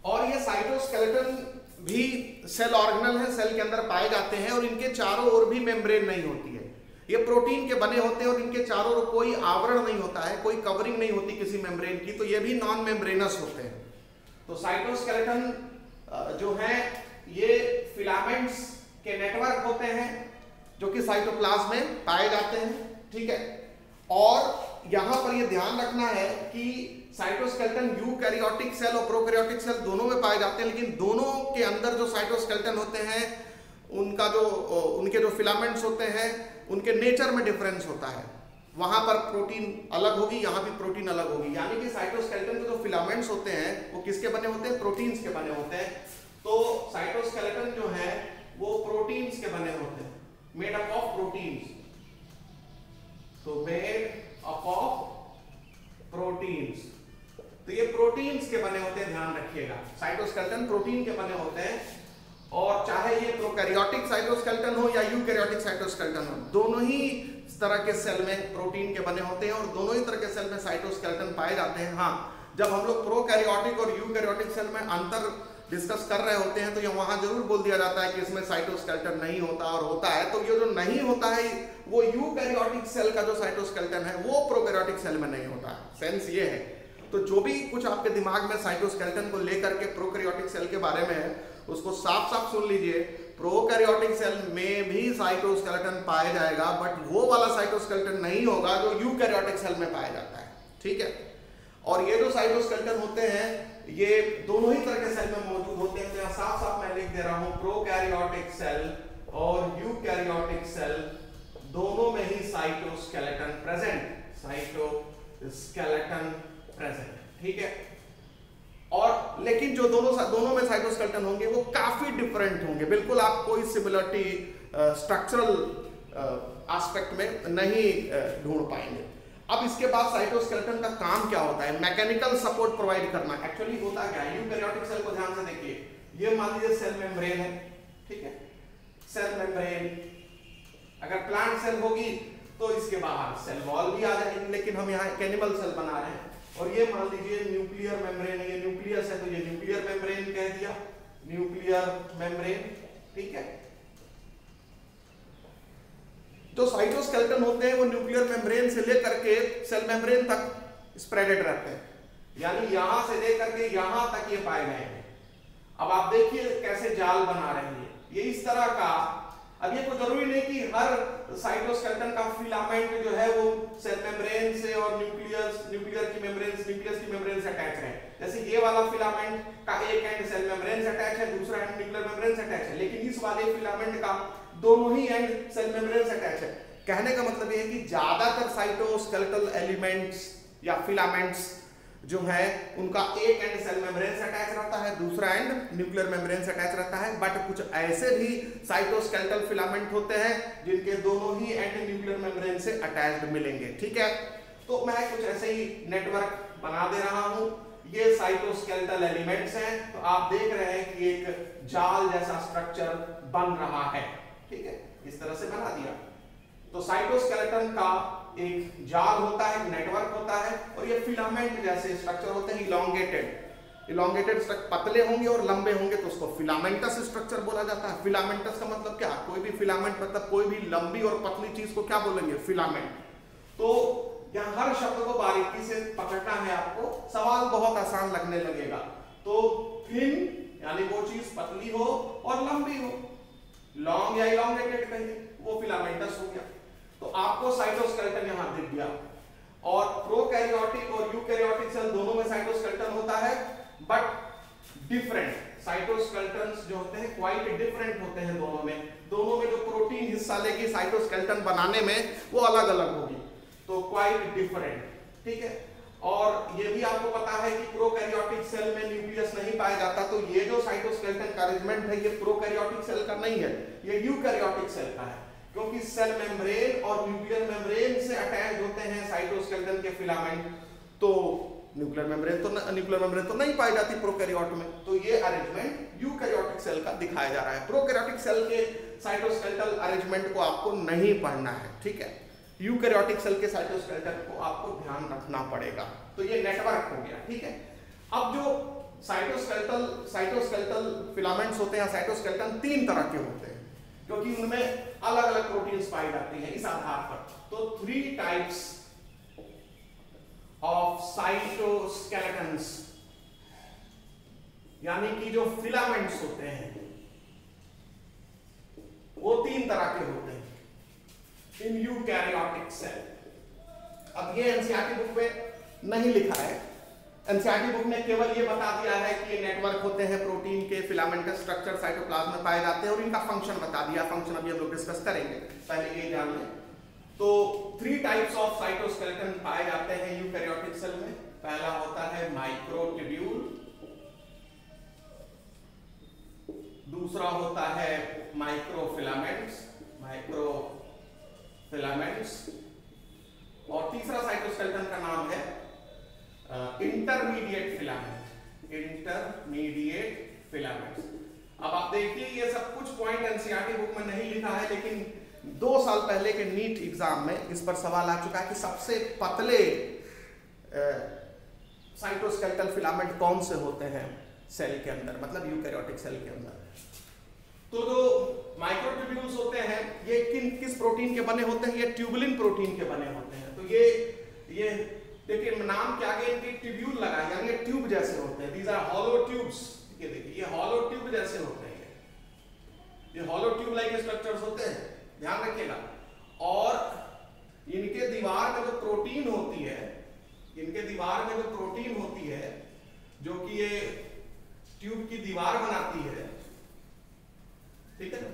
और ये साइटोस्केलेटन भी सेल ऑर्गेनल है, सेल के अंदर पाए जाते हैं और इनके चारों ओर भी मेम्ब्रेन नहीं होती है। ये प्रोटीन के बने होते हैं और इनके चारों ओर कोई आवरण नहीं होता है, कोई कवरिंग नहीं होती किसी मेम्ब्रेन की, तो ये भी नॉन मेम्ब्रेनस होते हैं। तो साइटोस्केलेटन जो है ये फिलामेंट्स के नेटवर्क होते हैं जो कि साइटोप्लाज्म में पाए जाते हैं, ठीक है। और यहां पर ये ध्यान रखना है कि साइटोस्केलेटन यूकैरियोटिक सेल और प्रोकैरियोटिक सेल दोनों में पाए जाते हैं, लेकिन दोनों के अंदर जो साइटोस्केलेटन होते हैं उनका जो उनके जो फिलामेंट्स होते हैं उनके नेचर में डिफरेंस होता है। वहां पर प्रोटीन अलग होगी, यहां भी प्रोटीन अलग होगी, यानी कि साइटोस्केलेटन के जो फिलामेंट्स होते हैं वो किसके बने होते हैं? प्रोटीन्स के बने होते हैं। तो साइटोस्केलेटन जो है वो प्रोटीन्स के बने होते हैं, मेड अप ऑफ प्रोटीन्स। तो मेड अप ऑफ प्रोटीन्स, तो ये प्रोटीन्स के बने होते हैं, ध्यान रखिएगा। साइटोस्केलेटन प्रोटीन के बने होते हैं, और चाहे ये प्रोकैरियोटिक साइटोस्केलेटन हो या यूकैरियोटिक साइटोस्केलेटन हो, दोनों ही तरह के सेल में प्रोटीन के बने होते हैं और दोनों ही तरह के सेल में साइटोस्केलेटन पाए जाते हैं। हाँ, जब हम लोग प्रोकैरियोटिक और यूकैरियोटिक सेल में अंतर डिस्कस कर रहे होते हैं तो ये वहां जरूर बोल दिया जाता है कि इसमें साइटोस्केलेटन नहीं होता और होता है। तो ये जो नहीं होता है वो यूकैरियोटिक सेल का जो साइटोस्केलेटन है वो प्रोकैरियोटिक सेल में नहीं होता है। सेंस ये है। तो जो भी कुछ आपके दिमाग में साइटोस्केलेटन को लेकर के प्रोकैरियोटिक सेल के बारे में है उसको साफ साफ सुन लीजिए। प्रोकैरियोटिक सेल में भी साइटोस्केलेटन पाया जाएगा, बट वो वाला साइटोस्केलेटन नहीं होगा जो यूकैरियोटिक सेल में पाया जाता है, ठीक है। और ये जो साइटोस्केलेटन होते हैं ये दोनों ही तरह के सेल में मौजूद होते हैं। तो यहाँ साफ साफ मैं लिख दे रहा हूं, प्रोकैरियोटिक सेल और यूकैरियोटिक सेल दोनों में ही साइटोस्केलेटन प्रेजेंट, साइटोस्केलेटन प्रेजेंट, ठीक है। और लेकिन जो दोनों में साइटोस्केलेटन होंगे वो काफी डिफरेंट होंगे, बिल्कुल आप कोई सिमिलरिटी स्ट्रक्चरल एस्पेक्ट में नहीं ढूंढ पाएंगे। अब इसके बाद साइटोस्केलेटन का काम क्या होता है? मैकेनिकल सपोर्ट प्रोवाइड करना। एक्चुअली होता क्या है, यूकैरियोटिक सेल को ध्यान से देखिए, ये मान लीजिए सेल मेम्ब्रेन है, ठीक है, सेल मेम्ब्रेन। अगर प्लांट सेल होगी तो इसके बाहर सेल वॉल भी आ जाएगी, लेकिन हम यहाँ एक एनिमल सेल बना रहे हैं। और ये मान लीजिए न्यूक्लियर मेम्ब्रेन है, ये न्यूक्लियस है तो ये न्यूक्लियर मेम्ब्रेन कह दिया, न्यूक्लियर मेम्ब्रेन, ठीक है। जो साइटोस्केलेटन होते हैं वो न्यूक्लियर मेम्ब्रेन से लेकर के सेल मेम्ब्रेन तक स्प्रेडेड रहते हैं, यानी यहां से लेकर के यहां तक ये पाए जाएंगे। अब आप देखिए कैसे जाल बना रहे हैं ये इस तरह का। अब ये कोई जरूरी नहीं कि हर साइटोस्केलेटन का फिलामेंट जो है वो सेल मेम्ब्रेन से और न्यूक्लियर की मेम्ब्रेन से अटैच है। जैसे ये वाला फिलामेंट का एक एंड सेल मेम्ब्रेन से अटैच है, दूसरा एंड न्यूक्लियर मेम्ब्रेन से अटैच है, लेकिन इस वाले फिलामेंट का दोनों ही एंड सेल मेम्ब्रेन से अटैच है। कहने का मतलब ये है कि ज्यादातर साइटोस्केलेटल एलिमेंट्स या फिलामेंट्स जो है उनका एक एंड सेल मेम्ब्रेन से अटैच रहता है, दूसरा एंड न्यूक्लियर मेम्ब्रेन से अटैच रहता है। बट कुछ ऐसे भी साइटोस्केलेटल फिलामेंट होते हैं जिनके दोनों ही एंड न्यूक्लियर मेम्ब्रेन से अटैच्ड मिलेंगे, ठीक है। तो मैं कुछ ऐसे ही नेटवर्क बना दे रहा हूं। ये साइटोस्केलेटल एलिमेंट्स हैं, तो आप देख रहे हैं कि एक जाल जैसा स्ट्रक्चर बन रहा है, ठीक है, इस तरह से बना दिया। तो साइटोस्केलेटन का एक जाल होता है, एक नेटवर्क होता है, और ये फिलामेंट जैसे स्ट्रक्चर होते हैं, इलोंगेटेड स्ट्रक्चर, पतले होंगे और लंबे होंगे तो उसको फिलामेंटस स्ट्रक्चर बोला जाता है। फिलामेंटस का मतलब क्या? कोई भी फिलामेंट मतलब कोई भी लंबी और पतली चीज को क्या बोलेंगे? फिलामेंट। तो यहाँ हर शब्द को बारीकी से पकड़ना है आपको, सवाल बहुत आसान लगने लगेगा। तो थिन यानी वो चीज पतली हो और लंबी हो, लॉन्ग या इलोंगेटेड कहिए, वो फिलामेंटस हो गया। तो आपको साइटोस्केलेटन यहां दिख गया। और प्रोकैरियोटिक और यूकैरियोटिक सेल दोनों में साइटोस्केलेटन होता है, बट डिफरेंट। साइटोस्केलेटन्स जो होते हैं क्वाइट डिफरेंट होते हैं दोनों में जो प्रोटीन हिस्सा लेगी साइटोस्केलेटन बनाने में वो अलग अलग होगी, तो क्वाइट डिफरेंट, ठीक है। और ये भी आपको पता है कि प्रोकैरियोटिक सेल में न्यूक्लियस नहीं पाया जाता, तो ये जो साइटोस्केलेटन का अरेंजमेंट है ये प्रोकैरियोटिक सेल का नहीं है, ये यूकैरियोटिक सेल का है, क्योंकि सेल मेम्ब्रेन और न्यूक्लियर मेम्ब्रेन से अटैच होते हैं साइटोस्केलेटन के फिलामेंट। तो न्यूक्लियर मेम्ब्रेन तो नहीं पाई जाती प्रोकैरियोट में, तो ये अरेंजमेंट यूकैरियोटिक सेल का दिखाया जा रहा है। प्रोकैरियोटिक सेल के साइटोस्केलेटल अरेंजमेंट को आपको नहीं पढ़ना है, ठीक है। यूकैरियोटिक सेल के साइटोस्केलेटन को आपको ध्यान रखना पड़ेगा। तो ये नेटवर्क हो गया, ठीक है। अब जो साइटोस्केलेटल फिलामेंट्स होते हैं, साइटोस्केलेटन 3 तरह के होते हैं, क्योंकि उनमें अलग अलग प्रोटीन्स पाई जाती हैं इस आधार पर। तो 3 टाइप्स ऑफ साइटोस्केलेटन्स, यानी कि जो फिलामेंट्स होते हैं वो 3 तरह के होते हैं इन यूकैरियोटिक सेल। अब ये एनसीईआरटी बुक में नहीं लिखा है, एनसीईआरटी बुक ने केवल ये बता दिया है कि ये नेटवर्क होते हैं प्रोटीन के, फिलामेंट का स्ट्रक्चर साइटोप्लाज्म में पाए जाते हैं और इनका फंक्शन बता दिया। फंक्शन अभी हम लोग डिस्कस करेंगे, पहले ये जान लें। तो 3 टाइप्स ऑफ साइटोस्केलेटन पाए जाते हैं यूकैरियोटिक सेल में। पहला होता है माइक्रोट्यूब्यूल, दूसरा होता है माइक्रोफिलामेंट्स और तीसरा साइटोस्केलेटन का नाम है इंटरमीडिएट फिलामेंट्स। अब आप देखिए ये सब कुछ पॉइंट एनसीईआरटी बुक में नहीं लिखा है, लेकिन 2 साल पहले के नीट एग्जाम में इस पर सवाल आ चुका है कि सबसे पतले साइटोस्केलेटल फिलामेंट कौन से होते हैं सेल के अंदर, मतलब यूकैरियोटिक सेल के अंदर। तो जो माइक्रोट्यूब्यूल्स होते हैं ये किस प्रोटीन के बने होते हैं? ये ट्यूबुलिन प्रोटीन के बने होते हैं। तो ये देखिए नाम के आगे इनके ट्यूब्यूल लगा है, यानी ट्यूब जैसे होते हैं। These are hollow tubes. ये देखिए ये हॉलो ट्यूब जैसे होते हैं, ये हॉलो ट्यूब लाइक स्ट्रक्चर्स होते हैं, ध्यान रखिएगा। और इनके दीवार में जो प्रोटीन होती है, जो कि ये ट्यूब की दीवार बनाती है, ठीक है ना,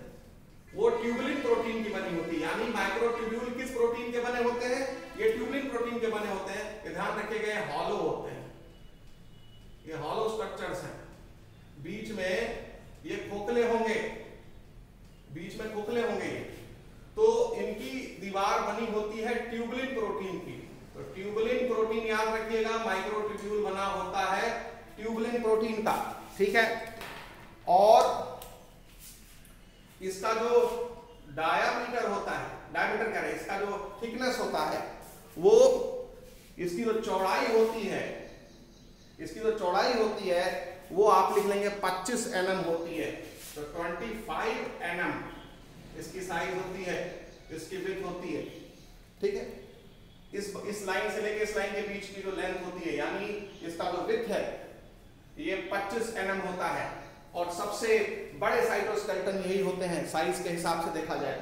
वो ट्यूबुलिन प्रोटीन की बनी होती है। यानी माइक्रोट्यूब्यूल किस प्रोटीन के बने होते हैं? ये ट्यूबुलिन प्रोटीन के बने होते हैं। ये ध्यान रखिएगा, ये हॉलो होते हैं, ये हॉलो स्ट्रक्चर्स हैं। बीच में ये खोखले होंगे, तो इनकी दीवार बनी होती है ट्यूबुलिन प्रोटीन की। तो ट्यूबुलिन प्रोटीन याद रखिएगा, माइक्रोट्यूब्यूल बना होता है ट्यूबुलिन प्रोटीन का, ठीक है। और इसका जो डायामीटर होता है, डायामीटर क्या है, इसका जो थिकनेस होता है, वो इसकी जो चौड़ाई होती है वो आप लिख लेंगे 25 mm होती है। तो 25 mm इसकी साइज होती है, इसकी विड्थ होती है, ठीक है। इस लाइन से लेके इस लाइन के बीच की जो लेंथ होती है, यानी इसका जो विड्थ है ये 25 mm होता है। और सबसे बड़े साइटोस्केलेटन यही होते हैं साइज के हिसाब से देखा जाए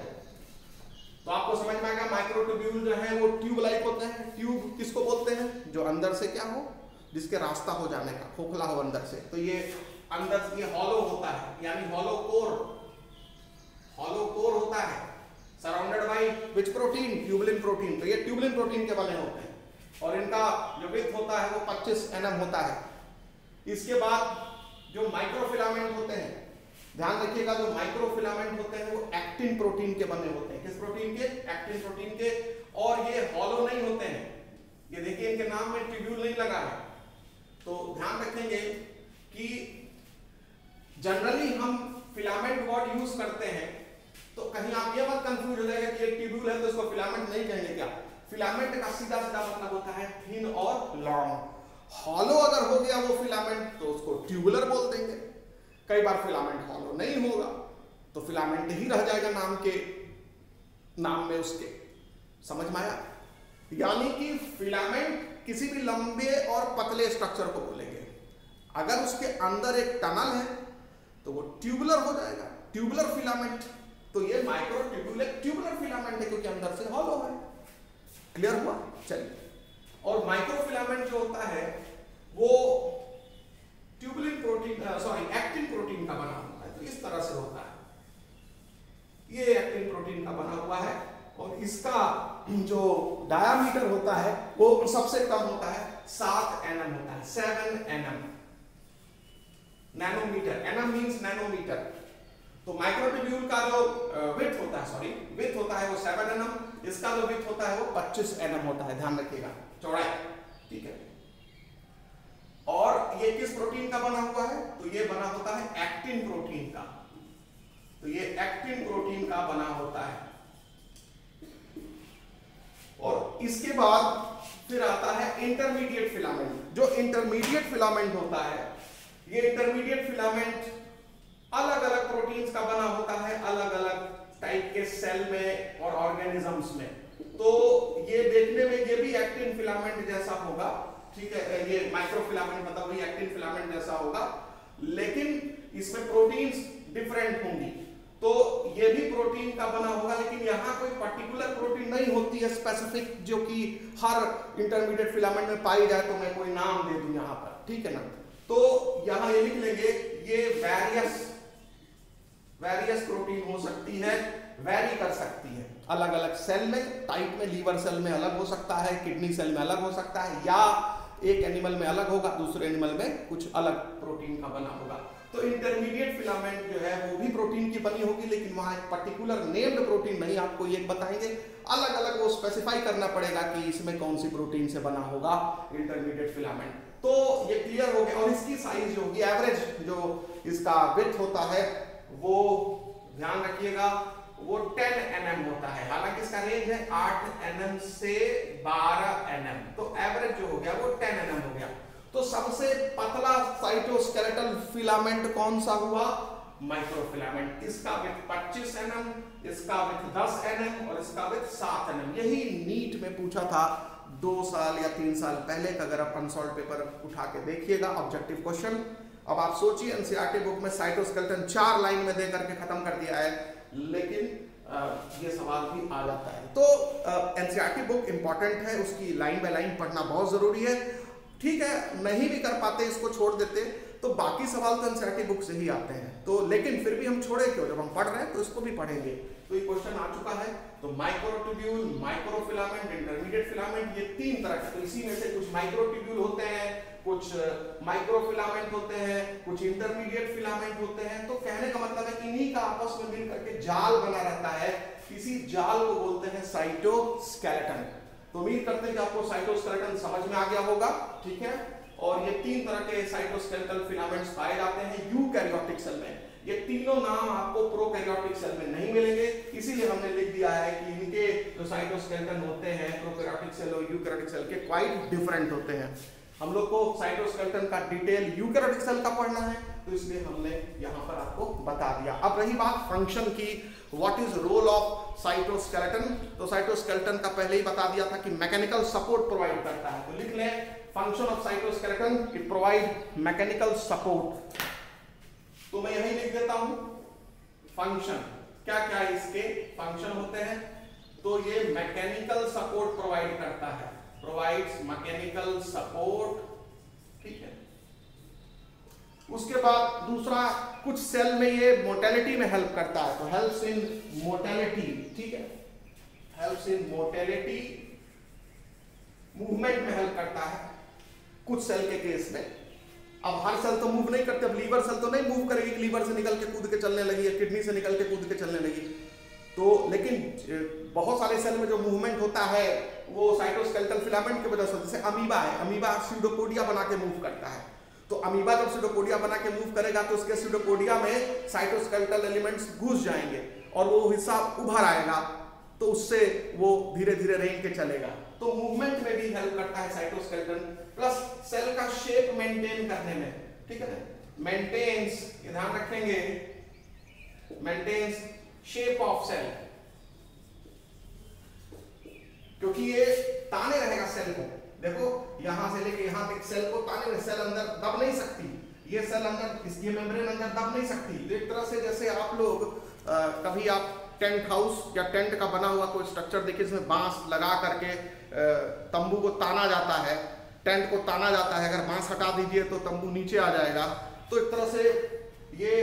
तो आपको समझ में आएगा। माइक्रोट्यूब्यूल जो है वो ट्यूब लाइक होते हैं। ट्यूब किसको बोलते हैं? जो अंदर से क्या हो, जिसके रास्ता हो जाने का, खोखला हो अंदर से। तो ये अंदर ये हॉलो होता है, यानी हॉलो कोर होता है, surrounded by which protein? Tubulin protein. तो ये ट्यूबुलिन प्रोटीन के बने होते हैं और इनका जो विड्थ होता है वो 25 mm होता है। इसके बाद जो माइक्रोफिलामेंट होते हैं, ध्यान रखिएगा, जो माइक्रोफिलामेंट होते हैं वो एक्टिन प्रोटीन के बने होते हैं। किस प्रोटीन के? एक्टिन प्रोटीन के। और ये हॉलो नहीं होते हैं, ये देखिए इनके नाम में ट्यूब्यूल नहीं लगा है। तो ध्यान रखेंगे कि जनरली हम फिलामेंट वर्ड यूज करते हैं, तो कहीं आप ये मत कंफ्यूज हो जाएगा कि ये ट्यूब्यूल है तो इसको फिलामेंट नहीं कहेंगे। क्या फिलामेंट का सीधा मतलब होता है थिन और लॉन्ग। हॉलो अगर हो गया वो फिलामेंट तो उसको ट्यूबुलर बोल देंगे। कई बार फिलामेंट हॉलो नहीं होगा तो फिलामेंट ही रह जाएगा नाम में उसके। समझ में आया? यानी कि फिलामेंट किसी भी लंबे और पतले स्ट्रक्चर को बोलेंगे। अगर उसके अंदर एक टनल है तो वो ट्यूबुलर हो जाएगा, ट्यूबुलर फिलामेंट। तो ये माइक्रोट्यूब्यूल एक ट्यूबुलर फिलामेंट है क्योंकि अंदर से हॉलो है। क्लियर हुआ? चलिए। और माइक्रोफिलामेंट जो होता है वो एक्टिन प्रोटीन का बना होता है। तो इस तरह से होता है, ये एक्टिन प्रोटीन का बना हुआ है और इसका जो डायामीटर होता है वो सबसे कम होता है, 7 mm होता है, 7 mm, nanometre. nm means nanometre. तो माइक्रोट्यूब्यूल का जो विड्थ होता है वो 7 mm, इसका जो विड्थ होता है वो 25 mm होता है। ध्यान रखिएगा, चौड़ाई, ठीक है। एक्टिन प्रोटीन का। तो ये एक्टिन प्रोटीन का बना होता है। और इसके बाद फिर आता है इंटरमीडिएट फिलामेंट। जो इंटरमीडिएट फिलामेंट होता है, ये इंटरमीडिएट फिलामेंट अलग अलग प्रोटीन्स का बना होता है, अलग अलग टाइप के सेल में और ऑर्गेनिजम्स में। तो ये देखने में ये भी एक्टिन फिलामेंट जैसा होगा, ठीक है, ये माइक्रोफिलामेंट मतलब वही एक्टिन फिलामेंट जैसा होगा, लेकिन इसमें प्रोटीन्स डिफरेंट होंगी। तो ये भी प्रोटीन का बना होगा, लेकिन यहाँ कोई पर्टिकुलर प्रोटीन नहीं होती है स्पेसिफिक जो कि हर इंटरमीडिएट फिलामेंट में पाई जाए, तो मैं कोई नाम दे दूं यहाँ पर, ठीक है ना। तो यहाँ ये लिख लेंगे, ये वेरियस प्रोटीन हो सकती है, वेरी कर सकती है अलग अलग सेल में, टाइप में, लीवर सेल में अलग हो सकता है, किडनी सेल में अलग हो सकता है, या एक एनिमल में अलग होगा, दूसरे एनिमल में कुछ अलग प्रोटीन का बना होगा। तो इंटरमीडिएट फिलामेंट जो है वो भी प्रोटीन की बनी होगी, लेकिन वहां एक पर्टिकुलर नेम्ड प्रोटीन नहीं आपको ये बताएंगे, अलग अलग वो स्पेसिफाई करना पड़ेगा कि इसमें कौन सी प्रोटीन से बना होगा इंटरमीडिएट फिलामेंट। तो ये क्लियर हो गया। और इसकी साइज जो होगी, एवरेज जो इसका विड्थ होता है वो ध्यान रखिएगा, वो 10 nm होता है। हालांकि इसका रेंज है 8 nm से 12 nm, तो एवरेज जो हो गया वो 10 nm हो गया। तो सबसे पतला साइटोस्केलेटल फिलामेंट कौन सा हुआ? माइक्रोफिलामेंट। इसका विड्थ 25 nm, इसका विड्थ 10 nm और इसका विड्थ 7 nm। यही नीट में पूछा था 2 साल या 3 साल पहले का, अगर आप अनसॉल्व पेपर उठा के देखिएगा, ऑब्जेक्टिव क्वेश्चन। अब आप सोचिए, एनसीईआरटी बुक में साइटोस्केलेटन 4 लाइन में दे करके खत्म कर दिया है, लेकिन ये सवाल भी आ जाता है। तो एनसीईआरटी बुक इंपॉर्टेंट है, उसकी लाइन बाय लाइन पढ़ना बहुत जरूरी है। ठीक है, नहीं भी कर पाते, इसको छोड़ देते, तो बाकी सवाल तो एनसीईआरटी बुक से ही आते हैं। तो लेकिन फिर भी हम छोड़े क्यों, जब हम पढ़ रहे हैं तो इसको भी पढ़ेंगे। तो ये क्वेश्चन आ चुका है। तो माइक्रोट्यूब्यूल, माइक्रोफिलामेंट, इंटरमीडिएट फिलामेंट, ये 3 तरह के। तो इसी में से कुछ माइक्रोट्यूब्यूल होते हैं, कुछ माइक्रोफिलामेंट होते हैं, कुछ इंटरमीडिएट फिलामेंट होते हैं। तो कहने का मतलब है कि इन्हीं का आपस में मिल करके जाल बना रहता है, इसी जाल को बोलते हैं साइटोस्केलेटन। तो उम्मीद करते हैं कि आपको साइटोस्केलेटन समझ में आ गया होगा, ठीक है। और ये 3 तरह के साइटोस्केलेटल फिलामेंट्स पाए जाते हैं यूकैरियोटिक सेल में। ये तीनों नाम आपको प्रोकैरियोटिक सेल में नहीं मिलेंगे, इसीलिए हमने लिख दिया है कि इनके जो साइटोस्केलेटन होते हैं प्रोकैरियोटिक सेल और यूकैरियोटिक सेल के क्वाइट डिफरेंट होते हैं। हम लोग को साइटोस्केलेटन का डिटेल यूकैरियोटिक सेल का पढ़ना है, तो इसलिए हमने यहाँ पर आपको बता दिया। अब रही बात फंक्शन की, what is role of cytoskeleton. तो साइटोस्केलेटन का पहले ही बता दिया था कि मैकेनिकल सपोर्ट प्रोवाइड करता है। तो लिख लें, function of cytoskeleton, it provide mechanical support. तो मैं यही लिख देता हूं फंक्शन, क्या क्या इसके फंक्शन होते हैं। तो ये मैकेनिकल सपोर्ट प्रोवाइड करता है, प्रोवाइड्स मैकेनिकल सपोर्ट, ठीक है। उसके बाद दूसरा, कुछ सेल में ये मोटेलिटी में हेल्प करता है, तो हेल्प्स इन मोटेलिटी, ठीक है, हेल्प्स इन मोटेलिटी, मूवमेंट में हेल्प करता है कुछ सेल के केस में। अब हर सेल तो मूव नहीं करते, अब लीवर सेल तो नहीं मूव करेगी कि लीवर से निकल के कूद के चलने लगी, या किडनी से निकल के कूद के चलने लगी। तो लेकिन बहुत सारे सेल में जो मूवमेंट होता है वो साइटोस्केलेटल फिलामेंट की वजह से, जैसे अमीबा है, अमीबा स्यूडोपोडिया बना के मूव करता है। तो अमीबा जब स्यूडोपोडिया बना के मूव करेगा तो उसके स्यूडोपोडिया में साइटोस्केलेटल एलिमेंट्स घुस जाएंगे और वो हिस्सा उभर आएगा, तो उससे वो धीरे धीरे रेंग के चलेगा। तो मूवमेंट में भी हेल्प करता है साइटोस्केलेटन, प्लस सेल का शेप मेंटेन करने में, ठीक है ना। मेंटेन्स, ध्यान रखेंगे, मेंटेन्स शेप ऑफ सेल, क्योंकि ये ताने रहेगा सेल को। देखो यहां से लेके यहां तक सेल को ताने में, सेल अंदर दब नहीं सकती, ये सेल अंदर, इसकी मेम्ब्रेन अंदर दब नहीं सकती। तो एक तरह से जैसे आप लोग कभी आप टेंट हाउस या टेंट का बना हुआ कोई स्ट्रक्चर देखिए, इसमें बांस लगा करके तंबू को ताना जाता है, टेंट को ताना जाता है। अगर बांस हटा दीजिए तो तंबू नीचे आ जाएगा। तो एक तरह से ये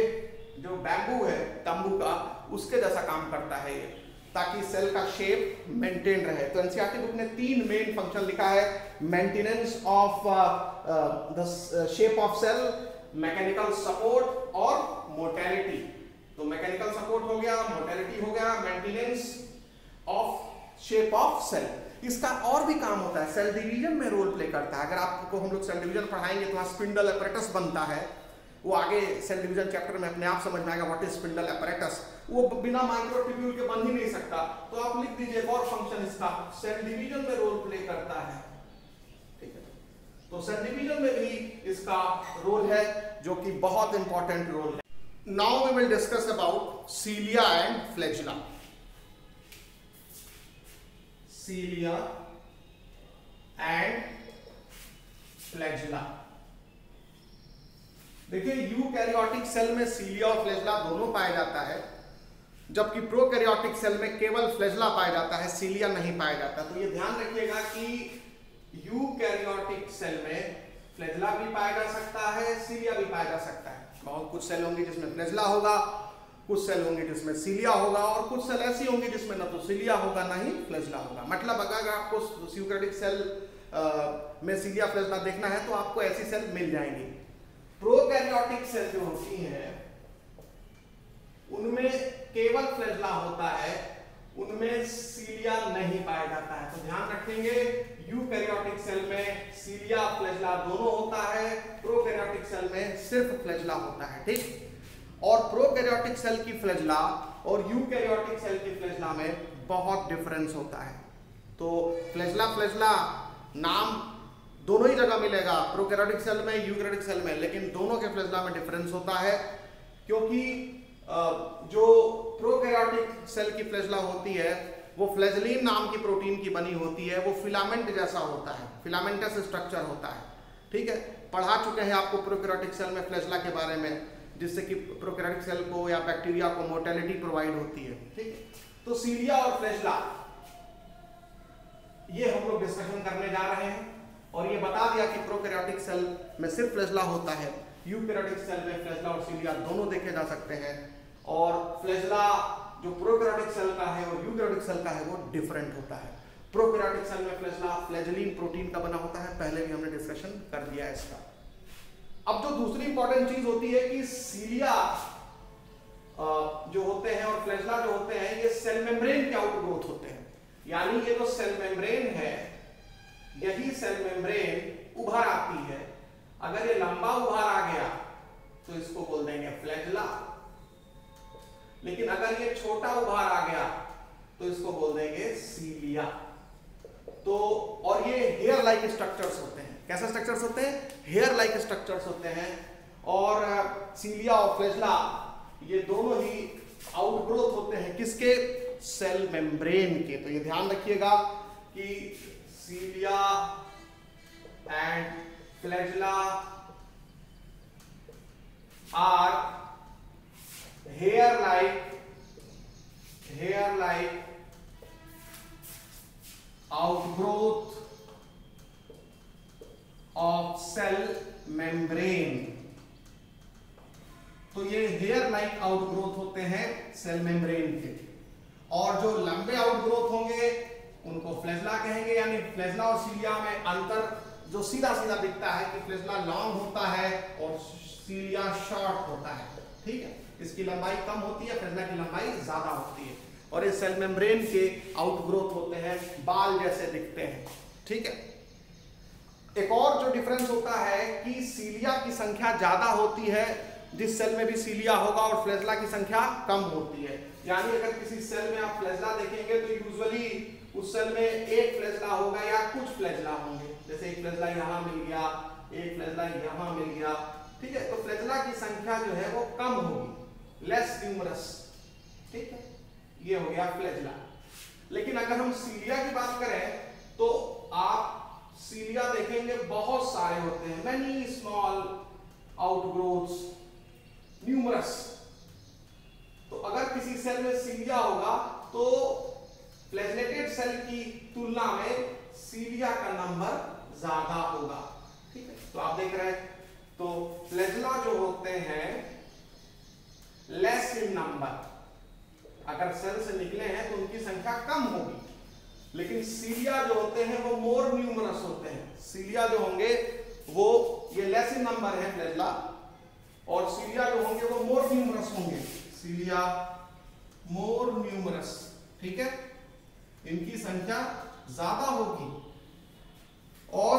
जो बैम्बू है तंबू का, उसके जैसा काम करता है ये, ताकि सेल का शेप मेंटेन रहे। तो एनसीईआरटी बुक ने 3 मेन फंक्शन लिखा है, maintenance of the shape of cell, mechanical support और मोटेलिटी। तो मैकेनिकल सपोर्ट हो गया, मोटेलिटी हो गया, maintenance of shape of cell. इसका और भी काम होता है, सेल डिवीजन में रोल प्ले करता है। अगर आपको हम लोग सेल डिवीजन पढ़ाएंगे तो वहां स्पिंडल अपैरेटस बनता है, वो आगे सेल डिवीजन चैप्टर में अपने आप समझ में आएगा व्हाट इज स्पिंडल apparatus। वो बिना माइक्रोट्यूब्यूल के बन ही नहीं सकता। तो आप लिख दीजिए एक और फंक्शन इसका सेल डिवीजन में रोल प्ले करता है, ठीक है। तो सेल डिवीजन में भी इसका रोल है जो कि बहुत इंपॉर्टेंट रोल है। Now we will discuss about cilia and flagella. Cilia and flagella. देखिए यूकैरियोटिक सेल में सीलिया और फ्लैजिला दोनों पाया जाता है, जबकि प्रोकैरियोटिक सेल में केवल फ्लैजिला पाया जाता है, सीलिया नहीं पाया जाता। तो ये ध्यान रखिएगा कि यूकैरियोटिक सेल में फ्लैजिला भी पाया जा सकता है, सीलिया भी पाया जा सकता है। बहुत कुछ सेल होंगे जिसमें फ्लैजिला होगा, कुछ सेल होंगे जिसमें सीलिया होगा, और कुछ सेल ऐसी होंगी जिसमें ना तो सीलिया होगा ना ही फ्लैजिला होगा। मतलब अगर आपको यूकैरियोटिक सेल में सीलिया फ्लैजिला देखना है तो आपको ऐसी सेल मिल जाएंगी। प्रोकैरियोटिक सेल जो होती हैं उनमें केवल फ्लैजिला होता है, उनमें सीलिया नहीं पाया जाता है। तो ध्यान रखेंगे यूकैरियोटिक सेल में सीलिया फ्लैजिला दोनों होता है, प्रोकैरियोटिक सेल में सिर्फ फ्लैजिला होता है, ठीक। और प्रोकैरियोटिक सेल की फ्लैजिला और यूकैरियोटिक सेल की फ्लैजिला में बहुत डिफरेंस होता है। तो फ्लैजिला नाम दोनों ही जगह मिलेगा, प्रोकैरियोटिक सेल में, यूकैरियोटिक सेल में, लेकिन दोनों के फ्लैजिला में डिफरेंस होता है, क्योंकि जो प्रोकैरियोटिक सेल की फ्लैजिला होती है वो फ्लैजिलिन नाम की प्रोटीन की बनी होती है, वो फिलामेंट जैसा होता है, फिलामेंटस स्ट्रक्चर होता है, ठीक है। पढ़ा चुके हैं आपको प्रोकैरियोटिक सेल में फ्लैजिला के बारे में, जिससे कि प्रोकैरियोटिक सेल को या बैक्टीरिया को मोर्टेलिटी प्रोवाइड होती है, ठीक है। तो सीलिया और फ्लैजिला ये हम लोग डिस्कशन करने जा रहे हैं, और ये बता दिया कि प्रोकैरियोटिक सेल में सिर्फ फ्लैजिला होता है, यूकैरियोटिक सेल में फ्लैजिला और सीलिया दोनों देखे जा सकते हैं, और फ्लैजिला जो प्रोकैरियोटिक सेल का है और यूकैरियोटिक सेल का है वो डिफरेंट होता है। प्रोकैरियोटिक सेल में फ्लैजिला फ्लैजिलिन प्रोटीन का बना होता है, पहले भी हमने डिस्कशन कर दिया है इसका। अब जो दूसरी इंपॉर्टेंट चीज होती है कि सीलिया जो होते हैं और फ्लैजिला जो होते हैं ये सेल मेम्ब्रेन के आउटग्रोथ होते हैं, यानी ये जो सेल मेम्ब्रेन है यही सेल मेम्ब्रेन उभर आती है। अगर ये लंबा उभार आ गया तो इसको बोल देंगे फ्लैजिला, लेकिन अगर ये छोटा उभार आ गया तो इसको बोल देंगे सीलिया। तो और ये हेयर लाइक स्ट्रक्चर्स होते हैं। कैसे स्ट्रक्चर्स होते हैं? हेयर लाइक स्ट्रक्चर्स होते हैं। और सीलिया और फ्लैजिला ये दोनों ही आउटग्रोथ होते हैं किसके? सेल मेम्ब्रेन के। तो ये ध्यान रखिएगा कि cilia and flagella are hair like outgrowth of cell membrane। तो ये हेयर लाइक आउटग्रोथ होते हैं सेल मेम्ब्रेन के, और जो लंबे आउटग्रोथ होंगे उनको फ्लैजिला कहेंगे। यानी फ्लैजिला और सीलिया में अंतर जो सीधा सीधा दिखता है कि फ्लैजिला लॉन्ग होता है और सीलिया शॉर्ट होता है, ठीक है। इसकी लंबाई कम होती है, फ्लैजिला की लंबाई ज्यादा होती है, और ये सेल मेम्ब्रेन के आउटग्रोथ होते हैं, बाल जैसे दिखते हैं, ठीक है। एक और जो डिफरेंस होता है कि सीलिया की संख्या ज्यादा होती है जिस सेल में भी सीलिया होगा, और फ्लैजिला की संख्या कम होती है। यानी अगर किसी सेल में आप फ्लैजिला देखेंगे तो यूजुअली उस सेल में एक फ्लैजिला होगा या कुछ फ्लैजिला होंगे, जैसे एक फ्लैजिला यहाँ मिल गया, एक फ्लैजिला यहाँ मिल गया, ठीक है। तो फ्लैजिला की संख्या जो है वो कम होगी, लेस न्यूमरस, ठीक है। ये हो गया फ्लैजिला। लेकिन अगर हम सीलिया की बात करें तो आप सीलिया देखेंगे बहुत सारे होते हैं, मैनी स्मॉल आउटग्रोथ्स, न्यूमरस। तो अगर किसी सेल में सीलिया होगा तो फ्लैजिलेटेड सेल की तुलना में सीलिया का नंबर ज्यादा होगा, ठीक है। तो आप देख रहे हैं, तो फ्लैजिला जो होते हैं लेस इन नंबर, अगर सेल से निकले हैं तो उनकी संख्या कम होगी, लेकिन सीलिया जो होते हैं वो मोर न्यूमरस होते हैं। सीलिया जो होंगे वो ये लेस इन नंबर है फ्लैजिला, और सीलिया जो होंगे वो मोर न्यूमरस होंगे, सीलिया मोर न्यूमरस, ठीक है। इनकी संख्या ज्यादा होगी, और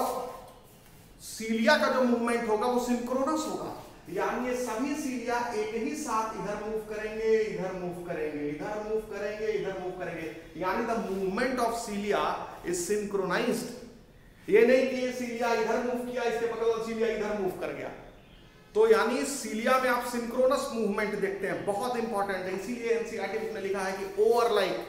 सीलिया का जो मूवमेंट होगा वो सिंक्रोनस होगा। यानी ये सभी सीलिया एक ही साथ इधर मूव करेंगे, इधर मूव करेंगे, इधर मूव करेंगे, इधर मूव करेंगे, यानी the movement of cilia is synchronised. ये नहीं कि ये सीलिया इधर मूव किया, इसके बगल वाला सीलिया इधर मूव कर गया। तो यानी सीलिया में आप सिंक्रोनस मूवमेंट देखते हैं, बहुत इंपॉर्टेंट है। इसीलिए एनसीईआरटी बुक ने लिखा है कि ओवर लाइक,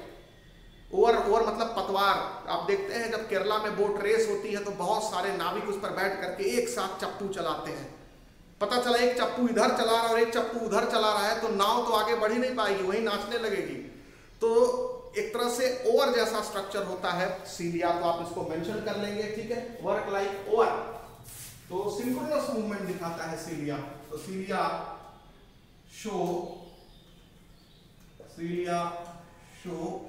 ओवर मतलब पतवार। आप देखते हैं जब केरला में बोट रेस होती है तो बहुत सारे नाविक उस पर बैठ करके एक साथ चप्पू चलाते हैं। पता चला एक चप्पू इधर चला रहा है और एक चप्पू उधर चला रहा है, तो नाव तो आगे बढ़ ही नहीं पाएगी, वहीं नाचने लगेगी। तो एक तरह से ओवर जैसा स्ट्रक्चर होता है सीलिया, तो आप इसको मेंशन कर लेंगे, ठीक है, वर्क लाइक ओवर। तो सिंक्रोनस मूवमेंट दिखाता है सीलिया। तो cilia show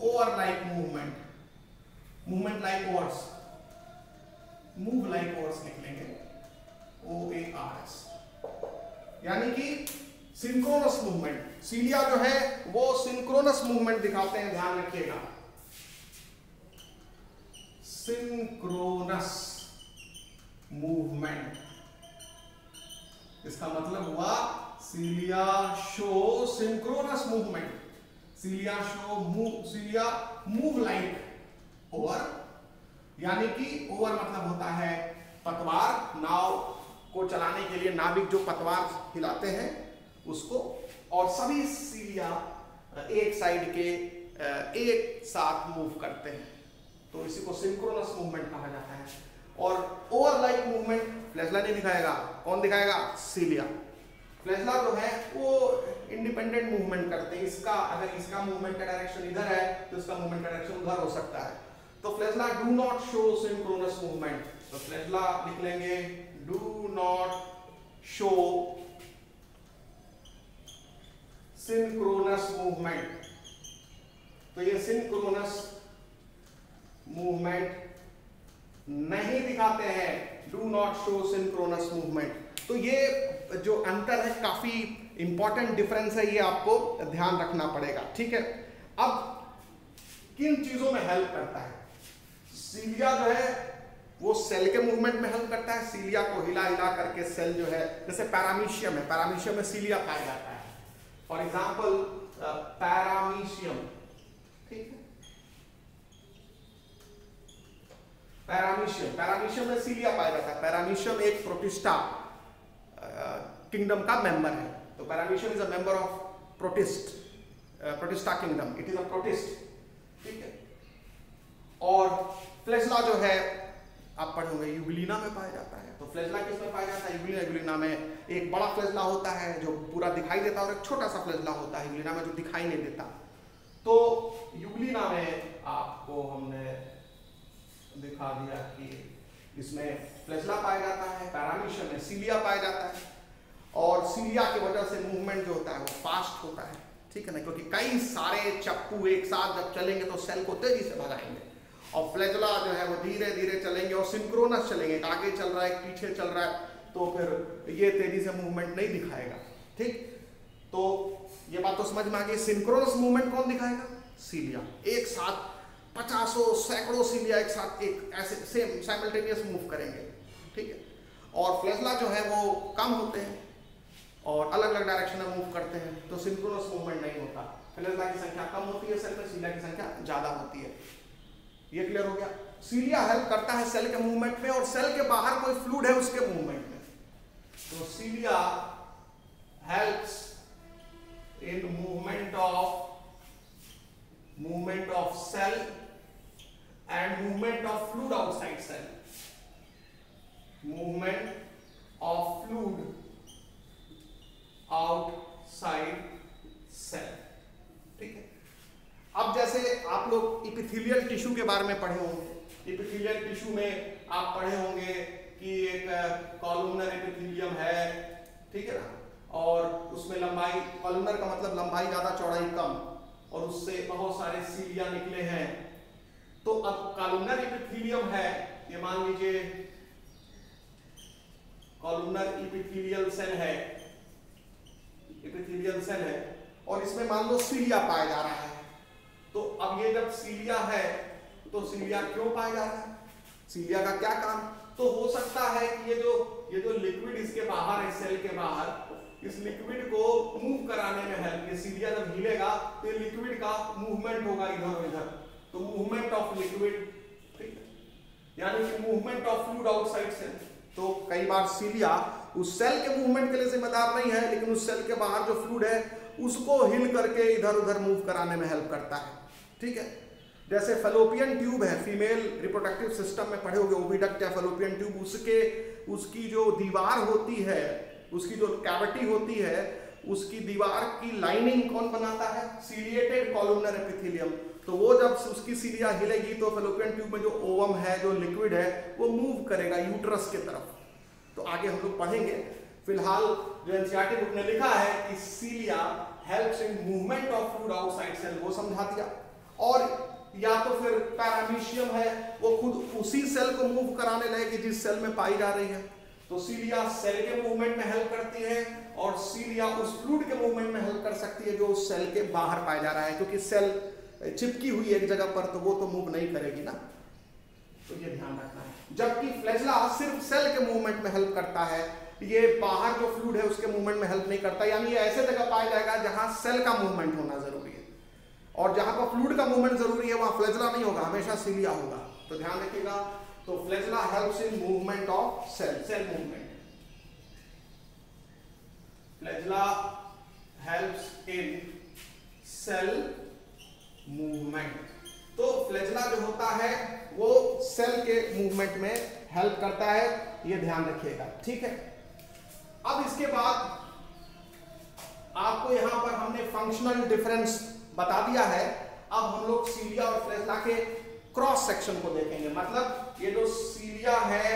oar like movement, movement like oars, move like oars लिख लेंगे, OARS, यानी कि सिंक्रोनस मूवमेंट। सीलिया जो है वो सिंक्रोनस मूवमेंट दिखाते हैं, ध्यान रखिएगा, सिंक्रोनस मूवमेंट। इसका मतलब हुआ cilia show synchronous movement, cilia move like oar, यानी कि ओवर मतलब होता है पतवार, नाव को चलाने के लिए नाविक जो पतवार हिलाते हैं उसको, और सभी सीलिया एक साइड के एक साथ मूव करते हैं, तो इसी को सिंक्रोनस मूवमेंट कहा जाता है। और ओवर लाइक मूवमेंट फ्लैजला नहीं दिखाएगा, कौन दिखाएगा? सीलिया। फ्लैजला जो है वो इंडिपेंडेंट मूवमेंट करते हैं, इसका अगर इसका मूवमेंट का डायरेक्शन इधर है तो इसका मूवमेंट का डायरेक्शन उधर हो सकता है। तो flagella do not show synchronous movement, तो फ्लैजला लिख लेंगे do not show synchronous movement. तो ये सिंक्रोनस मूवमेंट नहीं दिखाते हैं, do not show synchronous movement. तो ये जो अंतर है काफी इंपॉर्टेंट डिफरेंस है, ये आपको ध्यान रखना पड़ेगा, ठीक है। अब किन चीजों में हेल्प करता है? सीलिया जो है वो सेल के मूवमेंट में हेल्प करता है, सीलिया को हिला हिला करके सेल जो है, जैसे पैरामीशियम है, पैरामीशियम में सीलिया पाया जाता है, फॉर एग्जाम्पल पैरामीशियम, ठीक है, पैरामीशियम में सीलिया पाया जाता है। पैरामीशियम एक प्रोटिस्टा किंगडम का मेंबर है, तो paramecium is a member of protista kingdom, it is a protist, ठीक है। और फ्लैजला जो है आप पढ़े होंगे यूग्लिना में पाया जाता है। तो फ्लैजला किसमें पाया जाता है? यूग्लिना में एक बड़ा फ्लैजला होता है जो पूरा दिखाई देता है और एक छोटा सा फ्लैजला होता है यूग्लिना में जो दिखाई नहीं देता। तो यूग्लिना में आपको हमने दिखा दिया कि इसमें फ्लैजला पाया जाता है, पैरामीशियम में सीलिया पाया जाता है, और सीलिया की वजह से मूवमेंट जो होता है वो फास्ट होता है, ठीक है ना, क्योंकि कई सारे चप्पू एक साथ जब चलेंगे तो सेल को तेजी से भगाएंगे, और फ्लैजला जो है वो धीरे धीरे चलेंगे और सिंक्रोनस चलेंगे, एक आगे चल रहा है एक पीछे चल रहा है, तो फिर ये तेजी से मूवमेंट नहीं दिखाएगा, ठीक। तो ये बात तो समझ में आ गई। सिंक्रोनस मूवमेंट कौन दिखाएगा? सीलिया। एक साथ 50 सैकड़ों सीलिया एक साथ एक ऐसे सेम साइमल्टेनियस मूव करेंगे, ठीक है। और फ्लैजला जो है वो कम होते हैं और अलग अलग डायरेक्शन में मूव करते हैं, तो सिंक्रोनस मूवमेंट नहीं होता। फ्लैजला की संख्या कम होती है सेल में, सीलिया की संख्या ज्यादा होती है। ये क्लियर हो गया? सीलिया हेल्प करता है सेल के मूवमेंट में, और सेल के बाहर कोई फ्लूइड है उसके मूवमेंट में। तो cilia helps in movement of cell and movement of fluid outside cell, movement of fluid outside cell, ठीक है। अब जैसे आप लोग इपिथेलियल टिश्यू के बारे में पढ़े होंगे, इपिथेलियल टिश्यू में आप पढ़े होंगे कि एक कॉलमनर एपिथेलियम है, ठीक है ना, और उसमें लंबाई, कॉलमनर का मतलब लंबाई ज्यादा चौड़ाई कम, और उससे बहुत सारे सीलिया निकले हैं। तो अब कॉलमनर एपिथेलियम है, ये मान लीजिए कॉलमनर एपिथेलियल सेल है, एपिथेलियल सेल है, और इसमें मान लो सीलिया पाया जा रहा है। तो अब ये जब सीलिया है तो सीलिया क्यों पाया जा रहा है? सीलिया का क्या काम? तो हो सकता है कि ये जो लिक्विड इसके बाहर है, सेल के बाहर, इस लिक्विड को मूव कराने में हेल्प, ये सीलिया जब हिलेगा तो ये लिक्विड का मूवमेंट होगा इधर और इधर, तो मूवमेंट ऑफ लिक्विड, ठीक है, यानी कि movement of fluid outside cell. तो कई बार सीलिया उस सेल के मूवमेंट के लिए जिम्मेदार नहीं है, लेकिन उस सेल के बाहर जो फ्लूइड है उसको हिल करके इधर उधर मूव कराने में हेल्प करता है, ठीक है। जैसे फैलोपियन ट्यूब है, फीमेल रिप्रोडक्टिव सिस्टम में पढ़े होंगे, ओविडक्ट या फैलोपियन ट्यूब, उसकी जो दीवार होती है, उसकी जो कैविटी होती है, उसकी दीवार की लाइनिंग कौन बनाता है? Ciliated columnar epithelium. तो वो जब उसकी सीलिया हिलेगी तो फैलोपियन ट्यूब में जो ओवम है, जो लिक्विड है, वो मूव करेगा यूट्रस की तरफ। तो आगे हम लोग पढ़ेंगे। फिलहाल जो एनसीईआरटी बुक ने लिखा है कि cilia helps in movement of fluid outside cell, वो समझा दिया। और या तो फिर पैरामीशियम है, वो खुद उसी सेल को मूव कराने लगेगी जिस सेल में पाई जा रही है। तो सीलिया सेल के मूवमेंट में हेल्प करती है और सीलिया उस फ्लूइड के मूवमेंट में हेल्प कर सकती है जो उस सेल के बाहर पाया जा रहा है, क्योंकि सेल चिपकी हुई एक जगह पर तो वो तो मूव नहीं करेगी ना, तो ये ध्यान रखना है। जबकि फ्लैजेला सिर्फ सेल के मूवमेंट में हेल्प करता है, ये बाहर जो फ्लूइड है उसके मूवमेंट में हेल्प नहीं करता, यानी ये ऐसे जगह पाया जाएगा जहां सेल का मूवमेंट होना जरूरी है, और जहां पर फ्लूइड का मूवमेंट जरूरी है वहां फ्लैजेला नहीं होगा, हमेशा सीलिया होगा। तो ध्यान रखिएगा। तो flagella helps in movement of cell movement. Flagella helps in cell movement. तो फ्लैजेला जो होता है वो सेल के मूवमेंट में हेल्प करता है, ये ध्यान रखिएगा, ठीक है। अब इसके बाद आपको यहां पर हमने फंक्शनल डिफरेंस बता दिया है। अब हम लोग सीलिया और फ्लैजेला के क्रॉस सेक्शन को देखेंगे। मतलब ये जो सीलिया है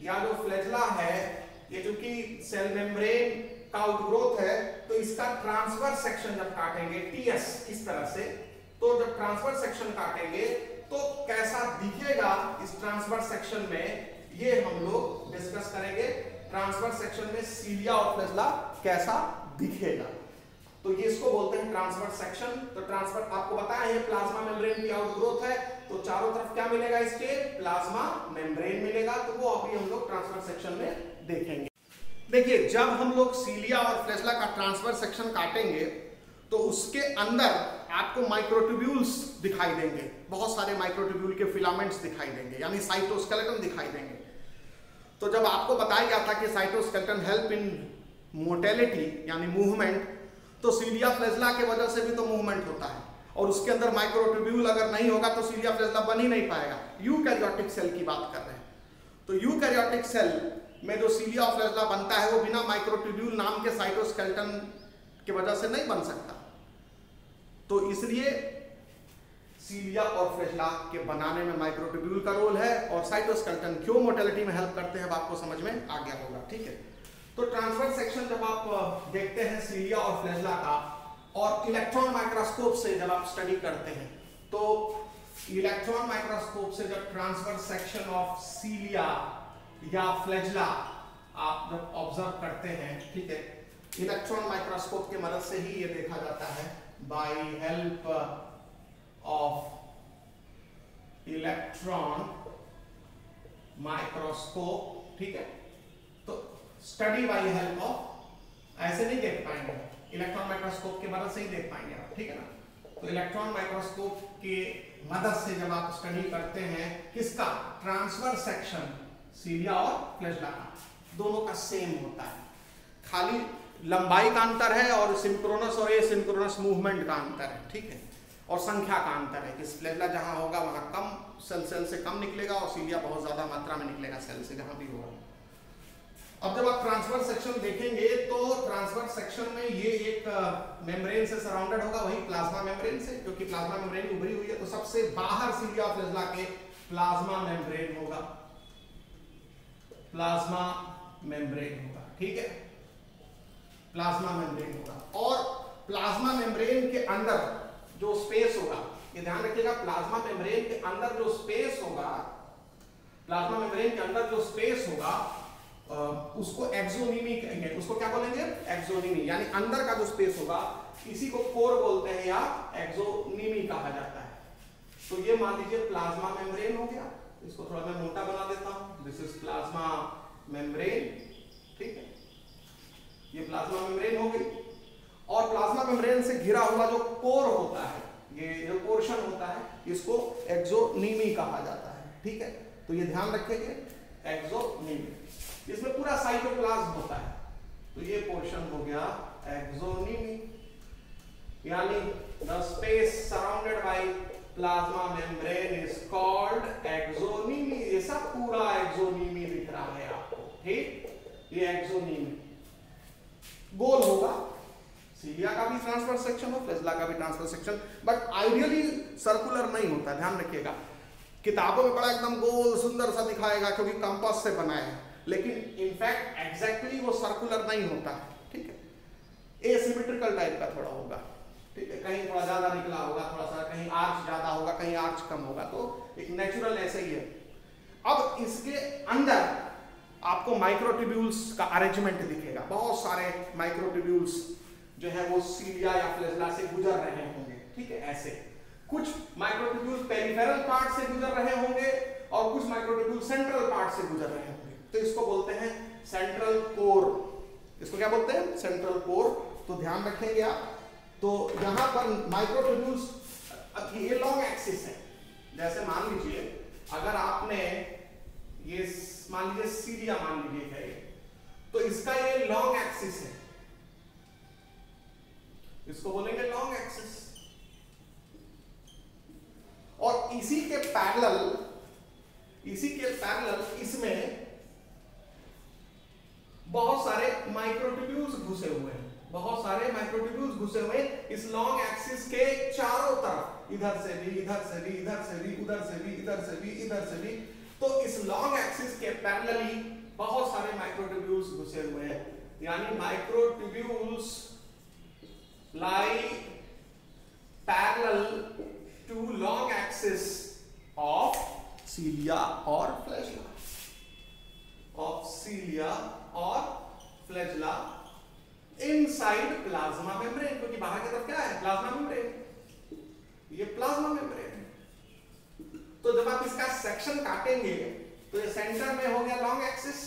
या जो फ्लैजेला है, ये चूंकि सेल मेम्ब्रेन का आउटग्रोथ है, तो इसका ट्रांसवर्स सेक्शन जब काटेंगे टीएस इस तरह से, तो जब ट्रांसवर्स सेक्शन काटेंगे तो कैसा दिखेगा इस ट्रांसवर्स सेक्शन में, ये हम लोग डिस्कस करेंगे। ट्रांसवर्स सेक्शन में सीलिया और फ्लैजेला कैसा दिखेगा, तो ये इसको बोलते हैं ट्रांसवर्स सेक्शन। तो ट्रांसफर आपको बताया है प्लाज्मा मेम्ब्रेन की आउटग्रोथ है, तो चारों तरफ क्या मिलेगा? इसके प्लाज्मा मेम्ब्रेन मिलेगा, तो वो अभी हम लोग ट्रांसवर्स सेक्शन में देखेंगे। देखिए, जब हम लोग सीलिया और फ्लैजेला का ट्रांसवर्स सेक्शन काटेंगे तो उसके अंदर आपको माइक्रोट्यूब्यूल्स दिखाई देंगे, बहुत सारे माइक्रोट्यूब्यूल के फिलामेंट्स दिखाई देंगे, यानी साइटोस्केलेटन दिखाई देंगे। तो जब आपको बताया गया था कि साइटोस्केलेटन हेल्प इन मोटेलिटी यानी मूवमेंट, तो सीलिया फ्लैजेला के वजह से भी तो मूवमेंट होता है, और उसके अंदर माइक्रोट्यूब्यूल अगर नहीं होगा तो सीलिया फ्लैजेला बन ही नहीं पाएगा। यूकैरियोटिक सेल की बात कर रहे हैं, तो यूकैरियोटिक सेल में जो सीलिया और फ्लैजेला बनता है वो बिना माइक्रोट्यूब्यूल नाम के साइटोस्केलेटन की वजह से नहीं बन सकता। तो इसलिए सीलिया और फ्लैजेला के बनाने में माइक्रोट्यूब्यूल का रोल है, और साइटोस्केलेटन क्यों मोटेलिटी में हेल्प करते हैं आपको समझ में आ गया होगा, ठीक है। तो ट्रांसवर्स सेक्शन जब आप देखते हैं सीलिया और फ्लैजेला का, और इलेक्ट्रॉन माइक्रोस्कोप से जब आप स्टडी करते हैं, तो इलेक्ट्रॉन माइक्रोस्कोप से जब ट्रांसवर्स सेक्शन ऑफ सीलिया या फ्लैजेला आप जब ऑब्जर्व करते हैं, ठीक है, इलेक्ट्रॉन माइक्रोस्कोप की मदद से ही ये देखा जाता है, by help of electron microscope, ठीक है। तो स्टडी बाय हेल्प ऑफ, ऐसे नहीं देख पाएंगे, इलेक्ट्रॉन माइक्रोस्कोप की मदद से ही देख पाएंगे आप, ठीक है ना। तो इलेक्ट्रॉन माइक्रोस्कोप की मदद से जब आप स्टडी करते हैं किसका? ट्रांसवर्स सेक्शन सीलिया और फ्लैजेला का, दोनों का सेम होता है, खाली लंबाई का अंतर है और सिंक्रोनस और एसिंक्रोनस मूवमेंट का अंतर है, ठीक है, और संख्या का अंतर है कि फ्लैजेला जहां होगा वहां कम सेल से कम निकलेगा और सीलिया बहुत ज्यादा मात्रा में निकलेगा सेल से जहां भी होगा। अब जब आप ट्रांसवर्स सेक्शन देखेंगे तो ट्रांसवर्स सेक्शन में ये एक मेम्ब्रेन से सराउंडेड होगा, वही प्लाज्मा मेम्ब्रेन से, क्योंकि प्लाज्मा मेम्ब्रेन उभरी हुई है, तो सबसे बाहर सीलिया और फ्लैजेला के प्लाज्मा मेम्ब्रेन होगा, प्लाज्मा मेम्ब्रेन होगा, ठीक है, प्लाज्मा मेम्ब्रेन होगा। और प्लाज्मा मेम्ब्रेन के अंदर जो स्पेस होगा, ये ध्यान रखिएगा, प्लाज्मा मेम्ब्रेन के अंदर जो स्पेस होगा, प्लाज्मा मेम्ब्रेन के अंदर जो स्पेस होगा उसको एक्सोनीमी कहेंगे। उसको क्या बोलेंगे? एक्सोनीमी, यानी अंदर का जो स्पेस होगा, इसी को कोर बोलते हैं या एक्सोनीमी कहा जाता है। तो ये मान लीजिए प्लाज्मा मेम्ब्रेन हो गया, इसको थोड़ा मैं मोटा बना देता हूं। दिस इज प्लाज्मा मेम्ब्रेन, ठीक है, ये प्लाज्मा मेम्ब्रेन हो गई। और प्लाज्मा मेम्ब्रेन से घिरा हुआ जो कोर होता है, ये जो पोर्शन होता है, इसको एक्सोनीमी कहा जाता है, ठीक है। तो ये ध्यान रखेंगे, एक्सोनीमी, इसमें पूरा साइटोप्लाज्म होता है, तो ये पोर्शन हो गया एक्सोनीमी, यानी the space surrounded by plasma membrane is called axoneme. ये सब पूरा एक्सोनीमी दिख रहा है आपको, ठीक, ये एक्सोनीमी गोल होगा। सीलिया का भी ट्रांसफर सेक्शन हो, फ्लैजेला का भी transfer section, but ideally circular नहीं होता, ध्यान रखिएगा। किताबों में बड़ा एकदम गोल सुंदर सा दिखाएगा क्योंकि कंपास से बनाए हैं, लेकिन इनफैक्ट एग्जैक्टली वो सर्कुलर नहीं होता, ठीक है, एसिमेट्रिकल टाइप का थोड़ा होगा, ठीक है, कहीं थोड़ा ज्यादा निकला होगा, थोड़ा सा कहीं आर्च ज्यादा होगा, कहीं आर्च कम होगा, तो एक नेचुरल ऐसे ही है। अब इसके अंदर आपको माइक्रोट्यूब्यूल्स का अरेंजमेंट दिखेगा, बहुत सारे माइक्रोट्यूब्यूल्स जो है वो सीलिया या फ्लैजेला से गुजर रहे होंगे, ठीक है, ऐसे कुछ माइक्रोट्यूब्यूल पेरिफेरल पार्ट से गुजर रहे होंगे और कुछ माइक्रोट्यूब्यूल सेंट्रल पार्ट से गुजर रहे होंगे, तो इसको बोलते हैं सेंट्रल कोर। इसको क्या बोलते हैं? Central core. तो ध्यान रखेंगे आप। तो यहां पर माइक्रोट्यूब्यूल्स, ये लॉन्ग एक्सिस है, जैसे मान लीजिए अगर आपने ये मान लीजिए सीलिया मान लीजिए है, तो इसका ये लॉन्ग एक्सिस है, इसको बोलेंगे लॉन्ग एक्सिस। और इसी के पैरेलल इसमें बहुत सारे माइक्रोट्यूब्यूल्स घुसे हुए हैं, बहुत सारे माइक्रोट्यूब्यूल्स घुसे हुए इस लॉन्ग एक्सिस के चारों तरफ, इधर से भी, इधर से भी, इधर से भी, उधर से भी, इधर से भी, इधर से भी। तो इस लॉन्ग एक्सिस के पैरेलली बहुत सारे माइक्रोट्यूब्यूल्स घुसे हुए हैं, यानी microtubules lie parallel to long axis of cilia or flagella, inside plasma membrane, क्योंकि बाहर की तरफ क्या है? प्लाज्मा मेम्ब्रेन, ये प्लाज्मा मेम्ब्रेन है। तो जब आप इसका सेक्शन काटेंगे तो ये सेंटर में हो गया लॉन्ग एक्सिस,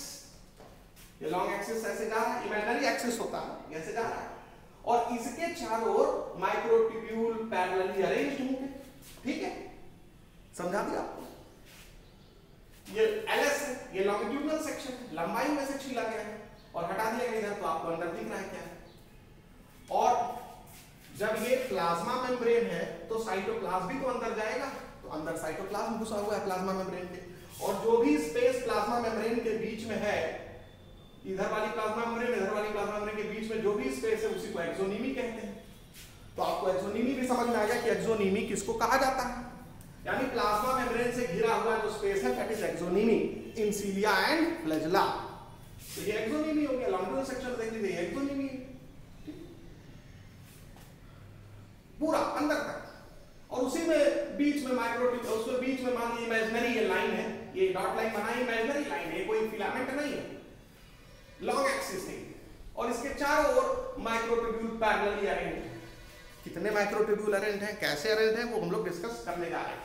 ये लॉन्ग एक्सिस ऐसे जा रहा है, इमेजिनरी एक्सिस होता है, ऐसे जा रहा है, और इसके चारों ओर माइक्रोट्यूब्यूल पैरेलली अरेंज्ड होंगे, ठीक है, समझा दिया आपको। ये एलएस है, ये लॉन्गिट्यूडिनल सेक्शन है, लंबाई में से छीला गया है और हटा दिया गया इधर, तो आपको अंदर दिख रहा है क्या। और जब ये प्लाज्मा मेम्ब्रेन है तो साइटोप्लाज्म भी तो अंदर जाएगा, तो अंदर साइटोप्लाज्म घुसा हुआ है प्लाज्मा मेम्ब्रेन के, और जो भी स्पेस प्लाज्मा मेम्ब्रेन के बीच में है, इधर वाली प्लाज्मा मेम्ब्रेन, इधर वाली प्लाज्मा मेम्ब्रेन के बीच में जो भी स्पेस है उसी को एक्सोनीमी कहते हैं। तो आपको एक्सोनीमी भी समझ में आ गया कि एक्सोनीमी किसको कहा जाता है, यानी प्लाज्मा मेम्ब्रेन से घिरा हुआ जो स्पेस है that is axoneme in cilia and flagella. तो ये एक्सोनीमी हो गया, लॉन्गिट्यूडनल सेक्शन देख लीजिए, एक्सोनीमी पूरा अंदर तक, और उसी में बीच में माइक्रोट्यूब्यूल, उसमें बीच में मान लीजिए इमेजिनरी ये लाइन है, ये डॉट लाइन बनाई इमेजिनरी लाइन है, कोई फिलामेंट नहीं है, लॉन्ग एक्सिस है, और इसके चारों ओर माइक्रोट्यूब्यूल पैरेलली अरेंज है। कितने माइक्रोट्यूब्यूल अरेंज हैं, कैसे अरेंज हैं, वो हम लोग डिस्कस करने जा रहे हैं।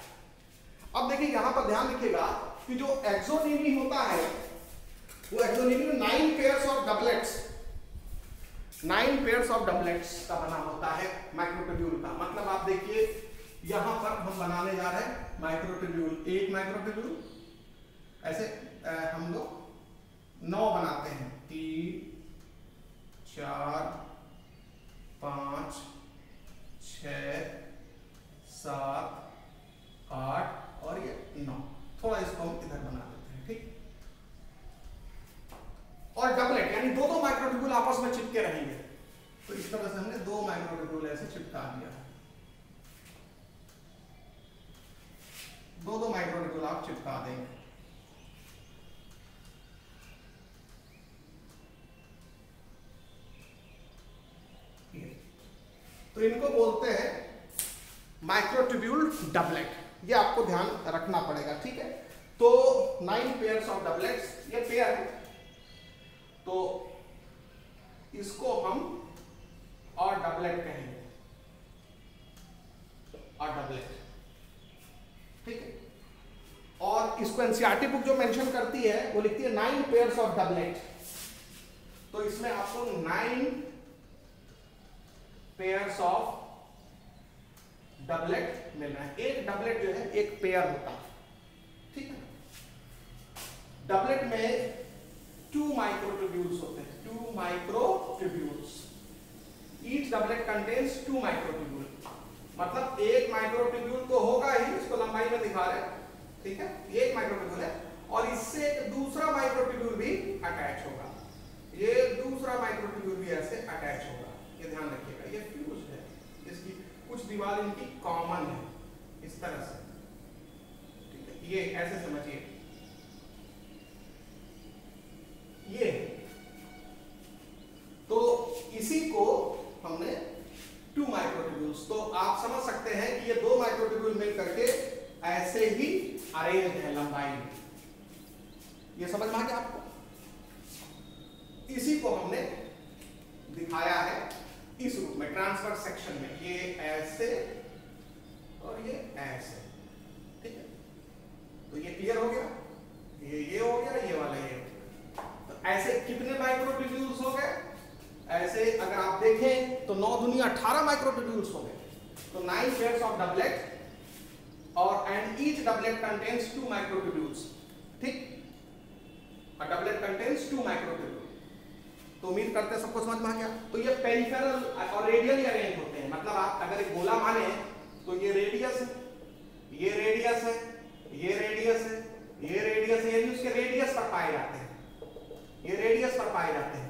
अब देखिए यहां पर ध्यान रखिएगा कि जो एक्सोनीमी होता है वो एक्सोनीमी में 9 pairs of doublets, 9 pairs of doublets का बना होता है माइक्रोट्यूब्यूल का। मतलब आप देखिए यहां पर हम बनाने जा रहे हैं माइक्रोट्यूब्यूल, एक माइक्रोट्यूब्यूल ऐसे हम लोग 9 बनाते हैं, 3 4 5 6 7 8 और ये 9, थोड़ा इसको हम इधर बना देते हैं, ठीक। और डबलेट यानी दो माइक्रोट्यूब्यूल आपस में चिपके रहेंगे, तो इस तरह से हमने 2 माइक्रोट्यूब्यूल ऐसे चिपका दिया, 2 माइक्रोट्यूब्यूल आप चिपका देंगे। तो इनको बोलते हैं माइक्रोट्यूब्यूल डबलेट, ये आपको ध्यान रखना पड़ेगा, ठीक है। तो 9 पेयर्स ऑफ डबलेट्स, ये पेयर है, तो इसको हम और डबलेट कहेंगे, और डबलेट, ठीक है। और इसको एनसीईआरटी बुक जो मेंशन करती है वो लिखती है 9 पेयर्स ऑफ डबलेट। तो इसमें आपको 9 पेयर्स ऑफ डबलेट मिलना है। एक डबलेट जो है एक पेयर होता है, ठीक है। डबलेट में 2 माइक्रोट्यूब्यूल्स होते हैं, 2 microtubules. Each doublet contains 2 microtubule, मतलब एक माइक्रोट्यूब्यूल तो होगा ही, इसको लंबाई में दिखा रहे हैं, ठीक है। एक माइक्रोट्यूब्यूल है और इससे एक दूसरा माइक्रोट्यूब्यूल भी अटैच होगा, ये दूसरा माइक्रोट्यूब्यूल भी ऐसे अटैच होगा, ये ध्यान रखिएगा। ये फ्यूज है, इसकी कुछ दीवार इनकी कॉमन है, इस तरह से, ठीक है। ये ऐसे समझिए, ये तो इसी को हमने 2 माइक्रोट्यूब्यूल्स, तो आप समझ सकते हैं कि ये 2 माइक्रोट्यूब्यूल मिल करके ऐसे ही अरेंज है लंबाई में। ये समझ में आ गया आपको? इसी को हमने दिखाया है इस रूप में, ट्रांसफर सेक्शन में, ये ऐसे और ये ऐसे, ठीक है। तो ये क्लियर हो गया, ये हो गया, ये वाला ये हो गया। तो ऐसे कितने माइक्रोट्यूब्यूल्स हो गए? ऐसे अगर आप देखें तो 9 दुनिया 18 माइक्रोट्यूब्यूल्स हो गए। तो 9 पेयर्स ऑफ डबलेट और and each doublet contains 2 microtubules, ठीक। A doublet contains 2 microtubule. तो उम्मीद करते हैं सबको समझ में आ गया। तो ये पेरिफेरल और रेडियली अरेंज होते हैं, मतलब आप अगर एक गोला माने तो ये रेडियस है, ये रेडियस है, ये रेडियस है, ये रेडियस है, ये उसके रेडियस पर पाए जाते हैं, ये रेडियस पर पाए जाते हैं,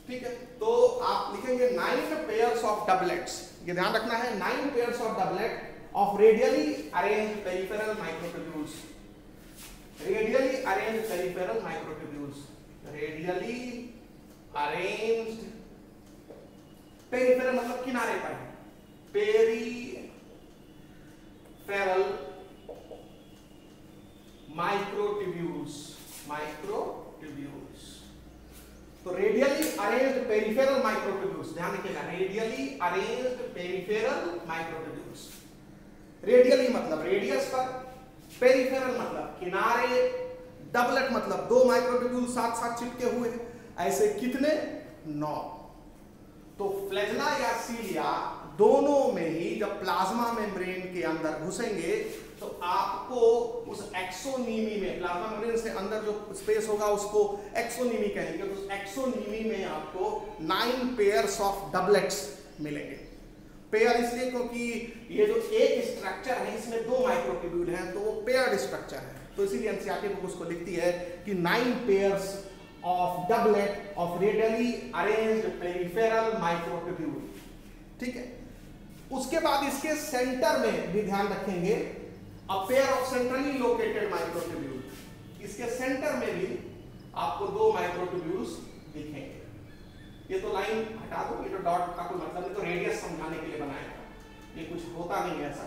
ठीक है। तो आप लिखेंगे 9 पेयर्स ऑफ डबलेट्स, ये ध्यान रखना है, 9 pairs of doublet of radially arranged peripheral microtubules, radially arranged peripheral microtubules, radially arranged, peripheral मतलब किनारे पर है, पेरिफेरल माइक्रोट्यूब्यूल्स, माइक्रोट्यूब्यूल्स। तो रेडियली अरेंज्ड पेरिफेरल माइक्रोट्यूब्यूल्स, ध्यान रखिएगा, radially arranged peripheral microtubules. Radially मतलब रेडियस पर, पेरिफेरल मतलब किनारे, डबलेट मतलब 2 माइक्रोट्यूब्यूल साथ साथ चिपके हुए, ऐसे कितने? 9। तो फ्लैजेला या सीलिया दोनों में ही जब प्लाज्मा मेम्ब्रेन के अंदर घुसेंगे तो आपको उस एक्सोनीमी में, प्लाज्मा मेम्ब्रेन से अंदर जो स्पेस होगा उसको एक्सोनीमी कहेंगे, तो उस एक्सोनीमी में आपको 9 पेयर्स ऑफ डबलेट्स मिलेंगे। पेयर इसलिए क्योंकि ये जो एक स्ट्रक्चर है इसमें 2 माइक्रोट्यूब्यूल हैं, तो वो पेयर्ड स्ट्रक्चर है, तो इसीलिए एनसीईआरटी बुक उसको लिखती है कि 9 pairs of doublet of radially arranged peripheral microtubule, ठीक है। उसके बाद इसके सेंटर में भी ध्यान रखेंगे, a pair of centrally located microtubule, इसके सेंटर में भी आपको 2 माइक्रोट्यूब्यूल्स दिखेंगे। ये तो लाइन हटा दो, ये तो डॉट का कोई मतलब नहीं, तो रेडियस समझाने के लिए बनाया था, ये कुछ होता नहीं ऐसा।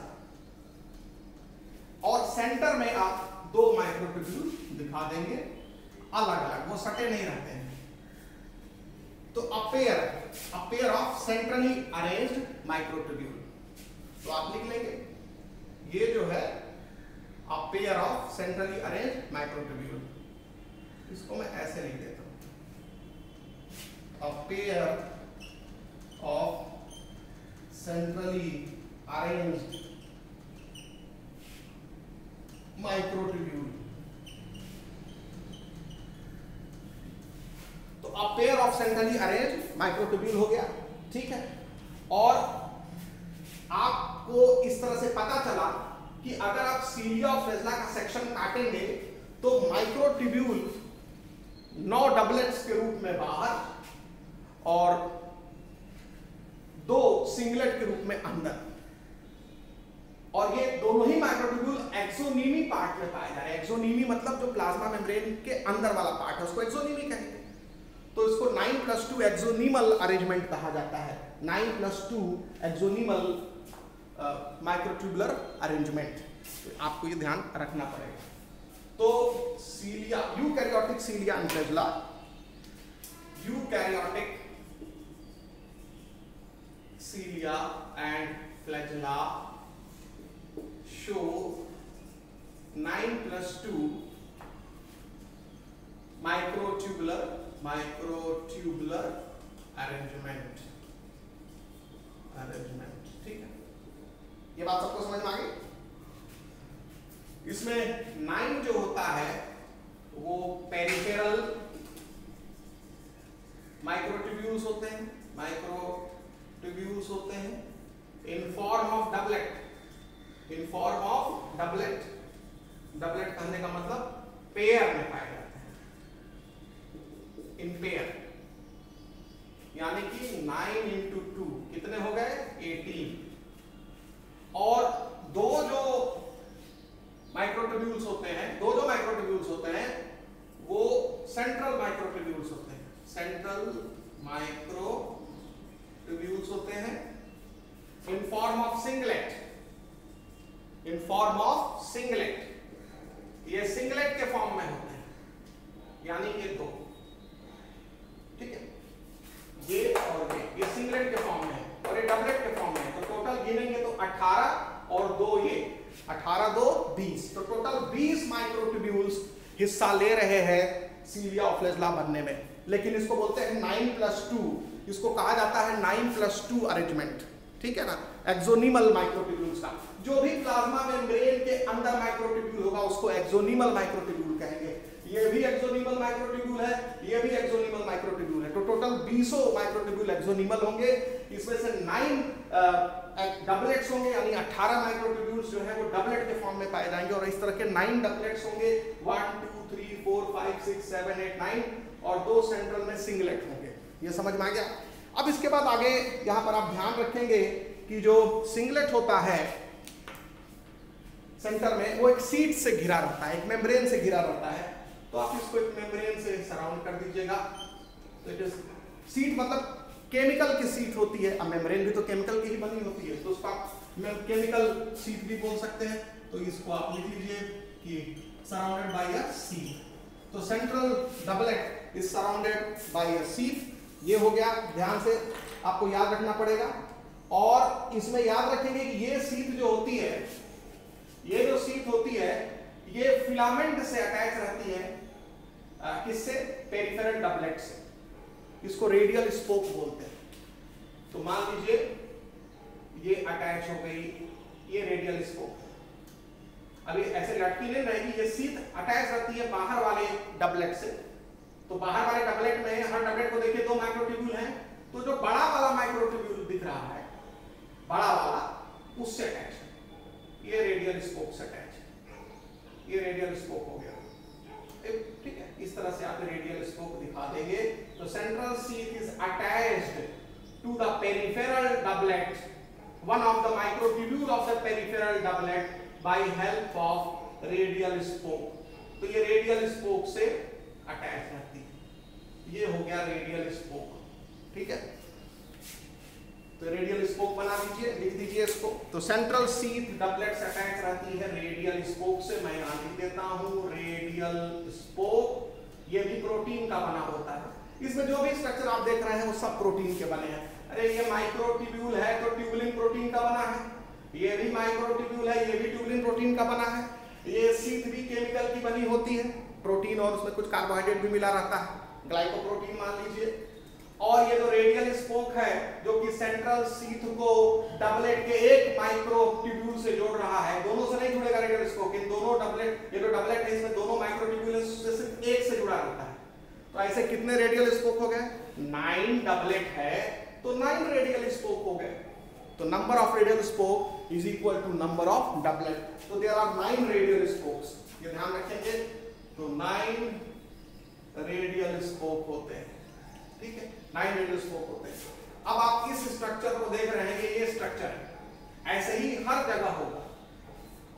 और सेंटर में आप 2 माइक्रोट्यूब्यूल दिखा देंगे अलग अलग, वो सटे नहीं रहते हैं। तो a pair of centrally arranged microtubule, तो आप लिख लेंगे, ये जो है a pair of centrally arranged microtubule, इसको मैं ऐसे लिख देता हूं, a pair of centrally arranged microtubule। तो a pair of centrally arranged microtubule हो गया, ठीक है। और आपको इस तरह से पता चला कि अगर आप सीलिया और फ्लैजेला का सेक्शन काटेंगे तो माइक्रोट्यूब्यूल 9 डबलेट्स के रूप में बाहर और 2 सिंगलेट के रूप में अंदर, और ये दोनों ही माइक्रोट्यूब्यूल एक्सोनीमी पार्ट में पाए जा रहे हैं। एक्सोनीमी मतलब जो प्लाज्मा मेम्ब्रेन के अंदर वाला पार्ट है उसको एक्सोनीमी कहेंगे। तो इसको 9+2 एक्सोनीमल अरेंजमेंट कहा जाता है, 9+2 एक्सोनीमल माइक्रोट्यूबुलर अरेंजमेंट, तो आपको ये ध्यान रखना पड़ेगा। तो cilia, eukaryotic cilia and flagella, eukaryotic cilia and flagella show 9 + 2 microtubular arrangement, ठीक है। ये बात सबको समझ में आ गई? इसमें 9 जो होता है वो पेरिफेरल माइक्रोट्यूब्यूल्स होते हैं, in form of doublet. Doublet कहने का मतलब पेयर में पाए जाते हैं, इन पेयर, यानी कि 9 × 2 कितने हो गए? 18। और दो जो माइक्रोट्यूब्यूल्स होते हैं वो सेंट्रल माइक्रोट्यूब्यूल्स होते हैं, इन फॉर्म ऑफ सिंगलेट। ये सिंगलेट के फॉर्म में होते हैं, यानी ये दो, ठीक है, ये और ये सिंगलेट के फॉर्म में है और ये डबलेट के फॉर्म में है। तो टोटल गिनेंगे तो 18 और 2 ये 18 2 20, तो टोटल 20 माइक्रोट्यूब्यूल्स हिस्सा ले रहे हैं सीलिया ऑफ लेसला बनने में। लेकिन इसको बोलते हैं 9 + 2, इसको कहा जाता है 9 + 2 अरेंजमेंट, ठीक है ना, एक्सोनिमल माइक्रोट्यूब्यूल्स का। जो भी प्लाज्मा मेम्ब्रेन के अंदर माइक्रोट्यूब्यूल होगा उसको एक्सोनिमल माइक्रोट्यूब्यूल कहेंगे। ये भी एक्सोनिमल माइक्रोट्यूब्यूल है, ये भी एक्सोनिमल माइक्रोट्यूब्यूल है। तो टोटल 20 माइक्रोट्यूब्यूल एक्सोनिमल होंगे, इसमें से 9 डबलेट्स होंगे, यानी 18 माइक्रोट्यूब्यूल्स जो है वो डबलेट के फॉर्म में पाए जाएंगे। और इस तरह के 9 डबलेट्स होंगे, 1 2 3 4 5 6 7 8 9, और 2 सेंट्रल में सिंगलेट होंगे। ये समझ में आ गया? अब इसके बाद आगे यहां पर आप ध्यान रखेंगे कि जो सिंगलेट होता है सेंटर में, वो एक सीट से घिरा रहता है, एक मेम्ब्रेन से घिरा रहता है। तो आप इसको एक मेम्ब्रेन से सराउंड कर दीजिएगा। तो इट इज सीट, मतलब केमिकल की सीट होती है। अब मेम्ब्रेन भी तो केमिकल की ही बनी होती है, तो उसको आप केमिकल सीट भी बोल सकते हैं। तो इसको आप लिख लीजिए कि सराउंडेड बाय अ सीट। तो central doublet is surrounded by a seat. ये हो गया, ध्यान से आपको याद रखना पड़ेगा। और इसमें याद रखेंगे कि ये सीट जो होती है, ये फिलामेंट से अटैच रहती है, किससे? पेरिफेरल डबलेट से। इसको रेडियल स्पोक बोलते हैं। तो मान लीजिए ये अटैच हो गई, ये रेडियल स्पोक। अभी ऐसे लटकी नहीं रहेगी, ये सीट अटैच रहती है बाहर वाले डबलेट से। तो बाहर वाले डबलेट में, हर डबलेट को देखिए 2 माइक्रोट्यूब्यूल हैं, तो जो बड़ा वाला माइक्रोट्यूब्यूल दिख रहा है, बड़ा वाला, उससे अटैच है, ये रेडियल स्पोक से अटैच है। ये रेडियल स्पोक हो गया, ठीक है। इस तरह से आप रेडियल स्पोक दिखा देंगे। तो central sheath is attached to the peripheral doublet, one of the microtubule of the peripheral doublet, by help of radial spoke. तो ये रेडियल स्पोक से अटैच रहती है। ये हो गया रेडियल स्पोक, ठीक है। तो रेडियल स्पोक बना दीजिए, लिख दीजिए इसको। तो सेंट्रल सीट डबलेट से अटैच रहती है रेडियल स्पोक से। मैं यहां लिख देता हूं रेडियल स्पोक। ये भी प्रोटीन का बना होता है। इसमें जो भी स्ट्रक्चर आप देख रहे हैं वो सब प्रोटीन के बने हैं। अरे ये माइक्रोट्यूब्यूल है तो ट्यूबुलिन प्रोटीन का बना है, ये भी माइक्रोट्यूब्यूल है, ये भी ट्यूबुलिन प्रोटीन का बना है। ये सीट भी केमिकल की बनी होती है, प्रोटीन और उसमें कुछ कार्बोहाइड्रेट भी मिला रहता है, ग्लाइकोप्रोटीन मान लीजिए। और ये जो रेडियल स्पोक है जो कि सेंट्रल सीट को डबलेट के एक माइक्रोट्यूब्यूल से जोड़ रहा है, दोनों से नहीं जुड़ेगा रेडियल स्पोक, इन दोनों डबलेट, ये जो डबलेट है इसमें दोनों माइक्रोट्यूब्यूल से सिर्फ एक से जुड़ा रहता है। तो ऐसे कितने रेडियल स्पोक हो गए? 9 डबलेट है तो 9 रेडियल स्पोक हो गए। तो number of radial spoke is equal to number of doublet. तो देयर आर 9 रेडियल स्पोक्स, ये ध्यान रखेंगे। तो 9 रेडियल स्पोक होते हैं, ठीक है, 9 रेडियल स्पोक होते हैं। अब आप इस स्ट्रक्चर को देख रहे हैं कि ये स्ट्रक्चर है, ऐसे ही हर जगह होगा।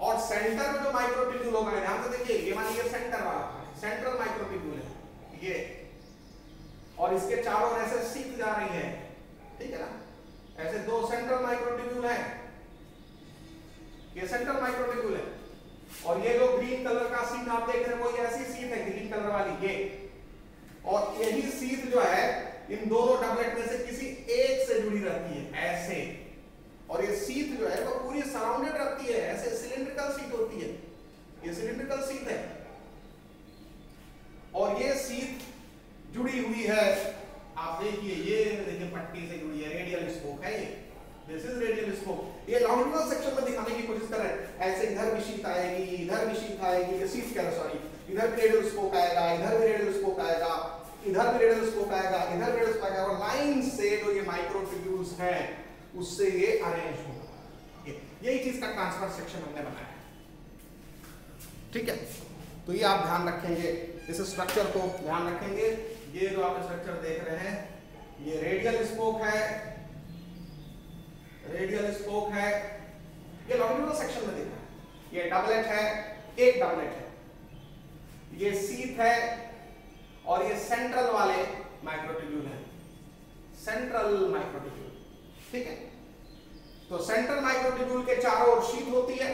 और सेंटर में जो माइक्रोट्यूब्यूल होगा, ध्यान से देखिए, ये मानिए सेंटर वाला सेंट्रल माइक्रोट्यूब्यूल है ये, और इसके चारों ओर ऐसे सीट जा रही है, ठीक है ना। ऐसे 2 सेंट्रल माइक्रोट्यूब्यूल है, ये सेंट्रल माइक्रोट्यूब्यूल है। और ये जो ग्रीन कलर का सीट आप देख रहे हैं, वो ऐसी सीट है ग्रीन कलर वाली ये। और यही सीट जो है इन दोनों डबलेट में से किसी एक से जुड़ी रहती है, ऐसे। और ये सीट जो है वो पूरी सराउंडेड रहती है, ऐसे सिलिंड्रिकल सीट होती है, ये सिलिंड्रिकल शीथ है और ये शीथ जुड़ी हुई है, आप देखिए ये देखिए पट्टी से जुड़ी है, रेडियल स्पोक है ये, दिस इज रेडियल स्पोक। ये लॉन्गिट्यूडनल सेक्शन में दिखाने की कोशिश कर रहे हैं, ऐसे इधर भी शीथ आएगी, इधर भी शीथ आएगी, ये शीथ कह रहा सॉरी, इधर भी रेडियल स्पोक आएगा, इधर भी रेडियल स्पोक आएगा, इधर भी रेडियल स्पोक आएगा, इधर भी रेडियल स्पोक आएगा, और लाइन से जो ये माइक्रोट्यूब्यूल्स हैं उससे ये अरेंज होगा। यही चीज का ट्रांसफर सेक्शन हमने बनाया है, ठीक है। तो ये आप ध्यान रखेंगे, इस स्ट्रक्चर को ध्यान रखेंगे। ये जो आप स्ट्रक्चर देख रहे हैं ये रेडियल स्पोक है, रेडियल स्पोक है, ये लॉन्गिट्यूडनल सेक्शन में देखा है, ये डबलेट है, एक डबलेट है, ये शीथ है और ये सेंट्रल वाले माइक्रोट्यूब्यूल है, सेंट्रल माइक्रोट्यूब्यूल, ठीक है। तो सेंट्रल माइक्रोट्यूब्यूल के चारों ओर शीथ होती है,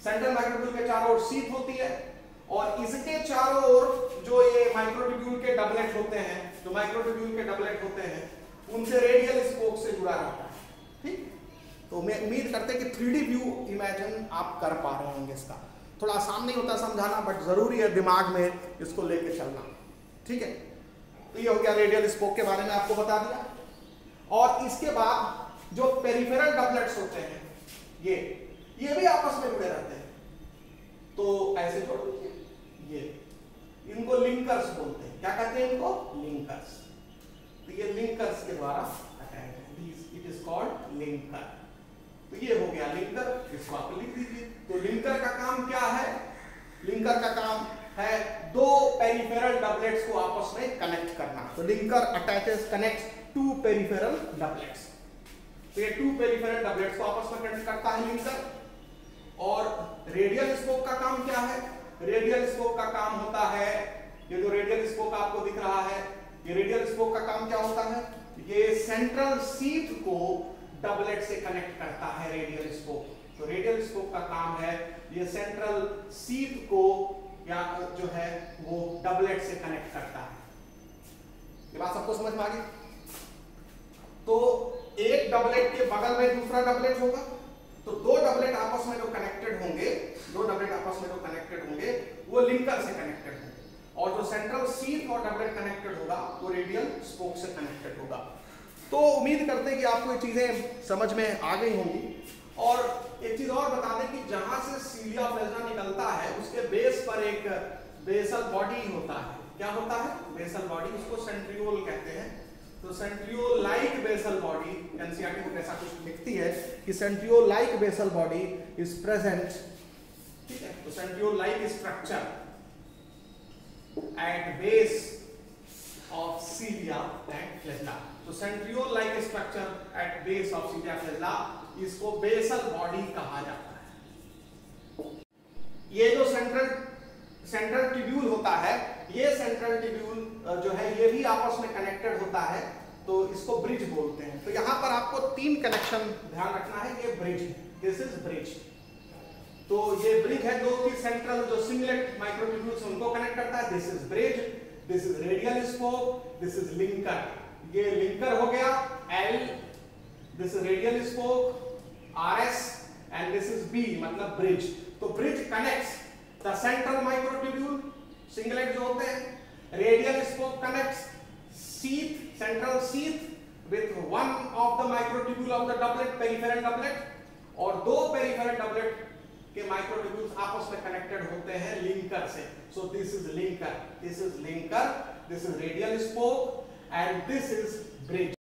सेंट्रल माइक्रोट्यूब्यूल के चारों ओर शीथ होती है, और इसके चारों ओर जो ये माइक्रोट्यूब्यूल के डबलेट होते हैं, जो माइक्रोट्यूब्यूल के डबलेट होते हैं उनसे रेडियल स्पोक से जुड़ा रहता है, ठीक। तो मैं उम्मीद करते हैं कि 3D व्यू इमेजिन आप कर पा रहे होंगे। इसका थोड़ा आसान नहीं होता समझाना, बट जरूरी है दिमाग में इसको लेके चलना, ठीक है। तो ये हो गया रेडियल स्पोक के बारे में आपको बता दिया। और इसके बाद जो पेरिफेरल डबलेट्स होते हैं ये भी आपस में जुड़े रहते हैं, तो ऐसे जोड़ दीजिए, ये इनको लिंकर्स बोलते हैं। क्या कहते हैं इनको? लिंकर्स। तो ये लिंकर्स के द्वारा attach, it is called linker. तो ये हो गया लिंकर, इसको आप लिख दीजिए। तो लिंकर का काम क्या है? लिंकर का काम है दो पेरिफेरल डबलेट्स को आपस में कनेक्ट करना। तो linker attaches connects to peripheral doublets. तो ये टू पेरिफेरल डबलेट्स को आपस में कनेक्ट करता है लिंकर। और रेडियल स्पोक का काम क्या है? रेडियल स्पोक का काम होता है, ये जो रेडियल स्पोक आपको दिख रहा है, ये रेडियल स्पोक का काम क्या होता है? ये सेंट्रल शीथ को डबलेट से कनेक्ट करता है रेडियल स्पोक। तो रेडियल स्पोक का काम है ये सेंट्रल शीथ को या जो है वो डबलेट से कनेक्ट करता है। ये बात सबको समझ में आ गई? तो एक डबलेट के बगल में दूसरा डबलेट होगा, तो दो डबलेट आपस में जो कनेक्टेड होंगे, दो डबलेट आपस में जो कनेक्टेड होंगे वो लिंकर से कनेक्टेड होंगे, और जो सेंट्रल शीथ और डबलेट कनेक्टेड होगा वो रेडियल स्पोक से कनेक्टेड होगा। तो उम्मीद करते हैं कि आपको ये चीजें समझ में आ गई होंगी। और एक चीज और बता दें कि जहां से सीलिया फ्लेजना निकलता है उसके बेस पर एक बेसल बॉडी होता है। क्या होता है? बेसल बॉडी, उसको सेंट्रियोल कहते हैं। तो centriole like basal body, NCERT में ऐसा कुछ लिखती है कि centriole like basal body is present, ठीक है। तो centriole like structure at base of cilia and flagella. तो centriole like structure at base of cilia flagella, इसको बेसल बॉडी कहा जाता है। ये जो सेंट्रल ट्यूब्यूल होता है, ये सेंट्रल ट्यूब्यूल जो है ये भी आपस में कनेक्टेड होता है, तो इसको ब्रिज बोलते हैं। तो यहाँ पर आपको तीन कनेक्शन ध्यान रखना है। ये ब्रिज, दिस इज ब्रिज। तो ये ब्रिज है जो कि सेंट्रल जो सिंगलेट माइक्रोट्यूब्यूल्स उनको कनेक्ट करता है। This is bridge, this is radial spoke, this is linker. ये लिंकर हो गया L, this is radial spoke RS, and this is B, मतलब ब्रिज। तो bridge connects the central microtubule, singlet जो होते हैं, radial spoke connects sheath, central sheath with one of the microtubule of the doublet, peripheral doublet, और दो peripheral doublet के microtubules आपस में कनेक्टेड होते हैं लिंकर से। So this is linker, this is linker, this is radial spoke and this is bridge.